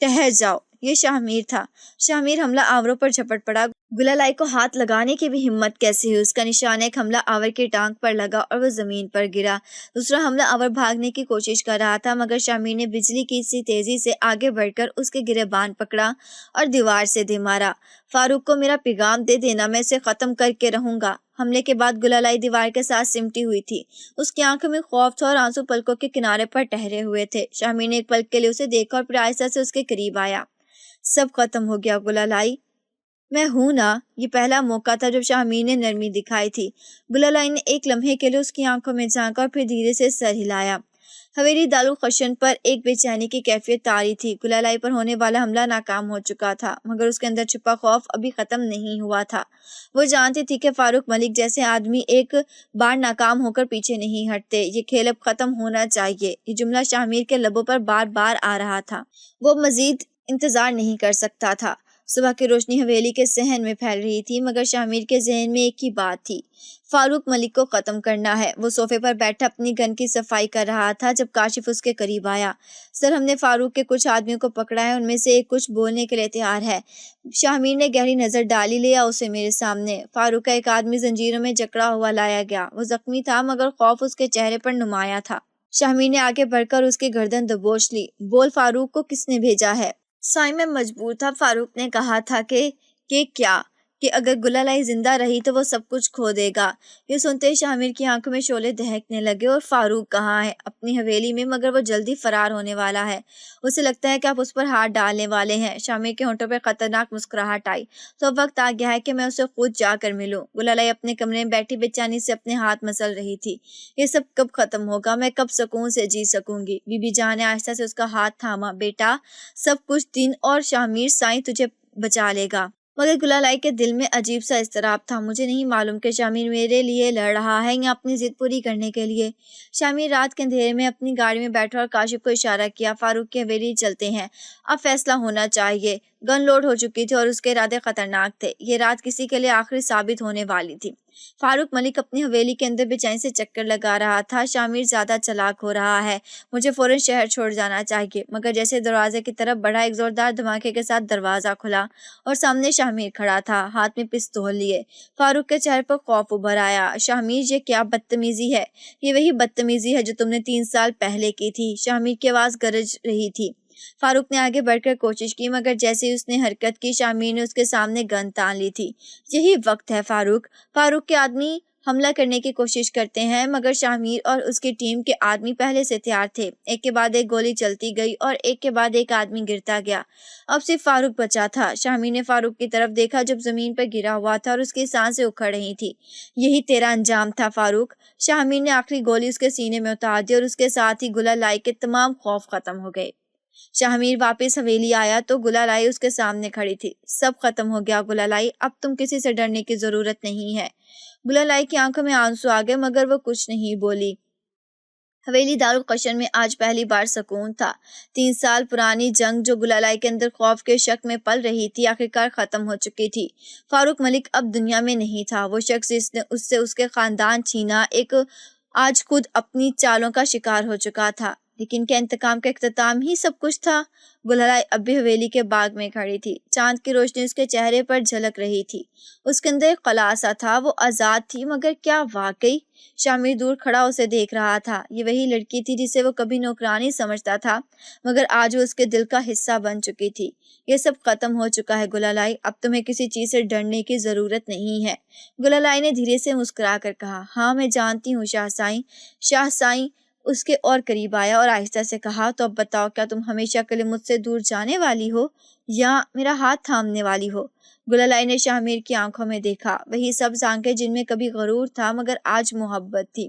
ٹھہر جاؤ۔ یہ شامیر تھا۔ شامیر حملہ آوروں پر جھپٹ پڑا۔ گلالئی کو ہاتھ لگانے کی بھی ہمت کیسے ہوئی؟ اس کا نشانہ ایک حملہ آور کی ٹانگ پر لگا اور وہ زمین پر گرا۔ دوسرا حملہ آور بھاگنے کی کوشش کر رہا تھا مگر شامیر نے بجلی کی سی تیزی سے آگے بڑھ کر اس کے گریبان پکڑا اور دیوار سے دے مارا۔ فاروق کو میرا پیغام دے دینا، میں اسے ختم کر کے رہوں گا۔ حملے کے بعد گلالئی دیوار کے ساتھ سمٹی ہوئی تھی۔ اس کی آنکھوں میں خوف تھا اور آنسو پلکوں کے کنارے پر ٹھہرے ہوئے تھے۔ شامیر نے ایک پل کے لیے اسے دیکھا اور پھر آہستہ سے اس کے قریب آیا۔ سب ختم ہو گیا گلالئی، میں ہوں نا۔ یہ پہلا موقع تھا جب شامیر نے نرمی دکھائی تھی۔ گلالئی نے ایک لمحے کے لیے اس کی آنکھوں میں جھانکا اور پھر دھیرے سے سر ہلایا۔ حویلی دارالخشن پر ایک بے چینی کی کیفیت طاری تھی۔ گلالئی پر ہونے والا حملہ ناکام ہو چکا تھا مگر اس کے اندر چھپا خوف ابھی ختم نہیں ہوا تھا۔ وہ جانتی تھی کہ فاروق ملک جیسے آدمی ایک بار ناکام ہو کر پیچھے نہیں ہٹتے۔ یہ کھیل اب ختم ہونا چاہیے۔ یہ جملہ شامیر کے لبوں پر بار بار آ رہا تھا۔ وہ مزید انتظار نہیں کر سکتا تھا۔ صبح کی روشنی حویلی کے صحن میں پھیل رہی تھی مگر شامیر کے ذہن میں ایک ہی بات تھی، فاروق ملک کو ختم کرنا ہے۔ وہ صوفے پر بیٹھا اپنی گن کی صفائی کر رہا تھا جب کاشف اس کے قریب آیا۔ سر، ہم نے فاروق کے کچھ آدمیوں کو پکڑا ہے، ان میں سے ایک کچھ بولنے کے لیے تیار ہے۔ شاہ میر نے گہری نظر ڈالی، لیا اسے میرے سامنے۔ فاروق کا ایک آدمی زنجیروں میں جکڑا ہوا لایا گیا۔ وہ زخمی تھا مگر خوف اس کے چہرے پر نمایاں تھا۔ شاہ میر نے آگے بڑھ کر اس کی گردن دبوچ لی۔ بول، فاروق کو کس نے بھیجا ہے؟ سائیں میں مجبور تھا۔ فاروق نے کہا تھا کہ کیا کہ اگر گلالئی زندہ رہی تو وہ سب کچھ کھو دے گا۔ یہ سنتے شاہ میر کی آنکھوں میں شعلے دہکنے لگے۔ اور فاروق کہاں ہے؟ اپنی حویلی میں، مگر وہ جلدی فرار ہونے والا ہے۔ اسے لگتا ہے کہ آپ اس پر ہاتھ ڈالنے والے ہیں۔ شاہ میر کے ہونٹوں پر خطرناک مسکراہٹ آئی۔ تو اب وقت آ گیا ہے کہ میں اسے خود جا کر ملوں۔ گلالئی اپنے کمرے میں بیٹھی بے چینی سے اپنے ہاتھ مسل رہی تھی۔ یہ سب کب ختم ہوگا؟ میں کب سکون سے جی سکوں گی؟ بی بی جان نے آہستہ سے اس کا ہاتھ تھاما۔ بیٹا، سب کچھ دن اور شاہ میر، سائیں تجھے بچا لے گا۔ مگر گلالئی کے دل میں عجیب سا اضطراب تھا۔ مجھے نہیں معلوم کہ شاہ میر میرے لیے لڑ رہا ہے یا اپنی ضد پوری کرنے کے لیے۔ شاہ میر رات کے اندھیرے میں اپنی گاڑی میں بیٹھا اور کاشف کو اشارہ کیا۔ فاروق کی حویلی چلتے ہیں، اب فیصلہ ہونا چاہیے۔ گن لوڈ ہو چکی تھی اور اس کے ارادے خطرناک تھے۔ یہ رات کسی کے لیے آخری ثابت ہونے والی تھی۔ فاروق ملک اپنی حویلی کے اندر بے چینی سے چکر لگا رہا تھا۔ شاہ میر زیادہ چالاک ہو رہا ہے، مجھے فوراً شہر چھوڑ جانا چاہیے۔ مگر جیسے دروازے کی طرف بڑھا، ایک زوردار دھماکے کے ساتھ دروازہ کھلا اور سامنے شاہ میر کھڑا تھا، ہاتھ میں پستول لیے۔ فاروق کے چہرے پر خوف ابھر آیا۔ شاہ میر، یہ کیا بدتمیزی ہے؟ یہ وہی بدتمیزی ہے جو تم نے 3 سال پہلے کی تھی۔ شاہ میر کی آواز گرج رہی تھی۔ فاروق نے آگے بڑھ کر کوشش کی، مگر جیسے ہی اس نے حرکت کی، شاہ میر نے اس کے سامنے گن تان لی تھی۔ یہی وقت ہے فاروق۔ فاروق کے آدمی حملہ کرنے کی کوشش کرتے ہیں، مگر شاہ میر اور اس کی ٹیم کے آدمی پہلے سے تیار تھے۔ ایک کے بعد ایک گولی چلتی گئی اور ایک کے بعد ایک آدمی گرتا گیا۔ اب صرف فاروق بچا تھا۔ شاہ میر نے فاروق کی طرف دیکھا جب زمین پر گرا ہوا تھا اور اس کی سانسیں اکھڑ رہی تھی۔ یہی تیرا انجام تھا فاروق۔ شاہ میر نے آخری گولی اس کے سینے میں اتار دی اور اس کے ساتھ ہی گلالئی کے تمام خوف ختم ہو گئے۔ شاہ میر واپس حویلی آیا تو گلالئی اس کے سامنے کھڑی تھی۔ سب ختم ہو گیا گلالئی، اب تم کسی سے ڈرنے کی ضرورت نہیں ہے۔ گلالئی کی آنکھوں میں آنسو آ گئے مگر وہ کچھ نہیں بولی۔ حویلی دارالقشن میں آج پہلی بار سکون تھا۔ 3 سال پرانی جنگ جو گلالئی کے اندر خوف کے شک میں پل رہی تھی، آخرکار ختم ہو چکی تھی۔ فاروق ملک اب دنیا میں نہیں تھا۔ وہ شخص جس نے اس سے اس کے خاندان چھینا، آج خود اپنی چالوں کا شکار ہو چکا تھا۔ لیکن کیا انتقام کا اختتام ہی سب کچھ تھا؟ گلالئی اب بھی حویلی کے باغ میں کھڑی تھی۔ چاند کی روشنی اس کے چہرے پر جھلک رہی تھی۔ اس کے اندر ایک خلاصہ تھا، وہ آزاد تھی، مگر کیا واقعی؟ شاہ میر دور کھڑا اسے دیکھ رہا تھا۔ یہ وہی لڑکی تھی جسے وہ کبھی نوکرانی سمجھتا تھا، مگر آج وہ اس کے دل کا حصہ بن چکی تھی۔ یہ سب ختم ہو چکا ہے گلالئی، اب تمہیں کسی چیز سے ڈرنے کی ضرورت نہیں ہے۔ گلالئی نے دھیرے سے مسکرا کر کہا، ہاں میں جانتی ہوں شاہ سائیں۔ شاہ سائیں اس کے اور قریب آیا اور آہستہ سے کہا، تو اب بتاؤ، کیا تم ہمیشہ کے لیے مجھ سے دور جانے والی ہو یا میرا ہاتھ تھامنے والی ہو؟ گلالئی نے شاہ میر کی آنکھوں میں دیکھا، وہی سبز آنکھیں جن میں کبھی غرور تھا مگر آج محبت تھی۔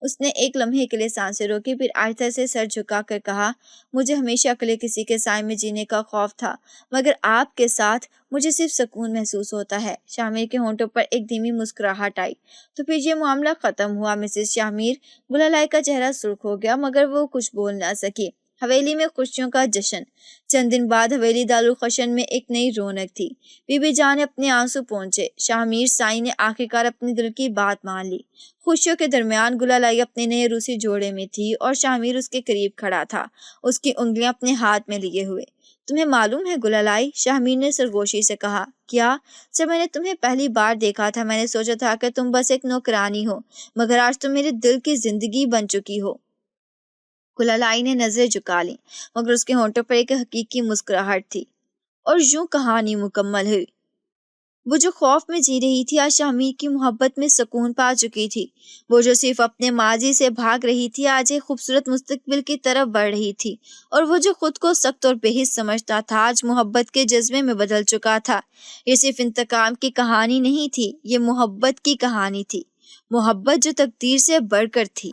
اس نے ایک لمحے کے لیے سانسیں روکی، پھر آہستہ سے سر جھکا کر کہا، مجھے ہمیشہ کے لیے کسی کے سائے میں جینے کا خوف تھا، مگر آپ کے ساتھ مجھے صرف سکون محسوس ہوتا ہے۔ شاہ میر کے ہونٹوں پر ایک دھیمی مسکراہٹ آئی۔ تو پھر یہ معاملہ ختم ہوا مسز شاہ میر؟ گلالئی کا چہرہ سرخ ہو گیا مگر وہ کچھ بول نہ سکی۔ حویلی میں خوشیوں کا جشن۔ چند دن بعد حویلی دارالقشن میں ایک نئی رونق تھی۔ بی بی جان نے اپنے آنسو پونچھے۔ شاہ میر سائیں نے آخرکار اپنے دل کی بات مان لی۔ خوشیوں کے درمیان گلالئی اپنے نئے روسی جوڑے میں تھی اور شاہ میر اس کے قریب کھڑا تھا، اس کی انگلیاں اپنے ہاتھ میں لیے ہوئے۔ تمہیں معلوم ہے گلالئی، شاہ میر نے سرگوشی سے کہا، کیا؟ جب میں نے تمہیں پہلی بار دیکھا تھا میں نے سوچا تھا کہ تم بس ایک نوکرانی ہو، مگر آج تم میرے دل کی زندگی بن چکی ہو۔ گلالئی نے نظریں جھکا لیں مگر اس کے ہونٹوں پر ایک حقیقی مسکراہٹ تھی۔ اور یوں کہانی مکمل ہوئی۔ وہ جو خوف میں جی رہی تھی آج شاہ میر کی محبت میں سکون پا چکی تھی۔ وہ جو صرف اپنے ماضی سے بھاگ رہی تھی آج ایک خوبصورت مستقبل کی طرف بڑھ رہی تھی۔ اور وہ جو خود کو سخت اور بے حس سمجھتا تھا آج محبت کے جذبے میں بدل چکا تھا۔ یہ صرف انتقام کی کہانی نہیں تھی، یہ محبت کی کہانی تھی، محبت جو تقدیر سے بڑھ کر تھی۔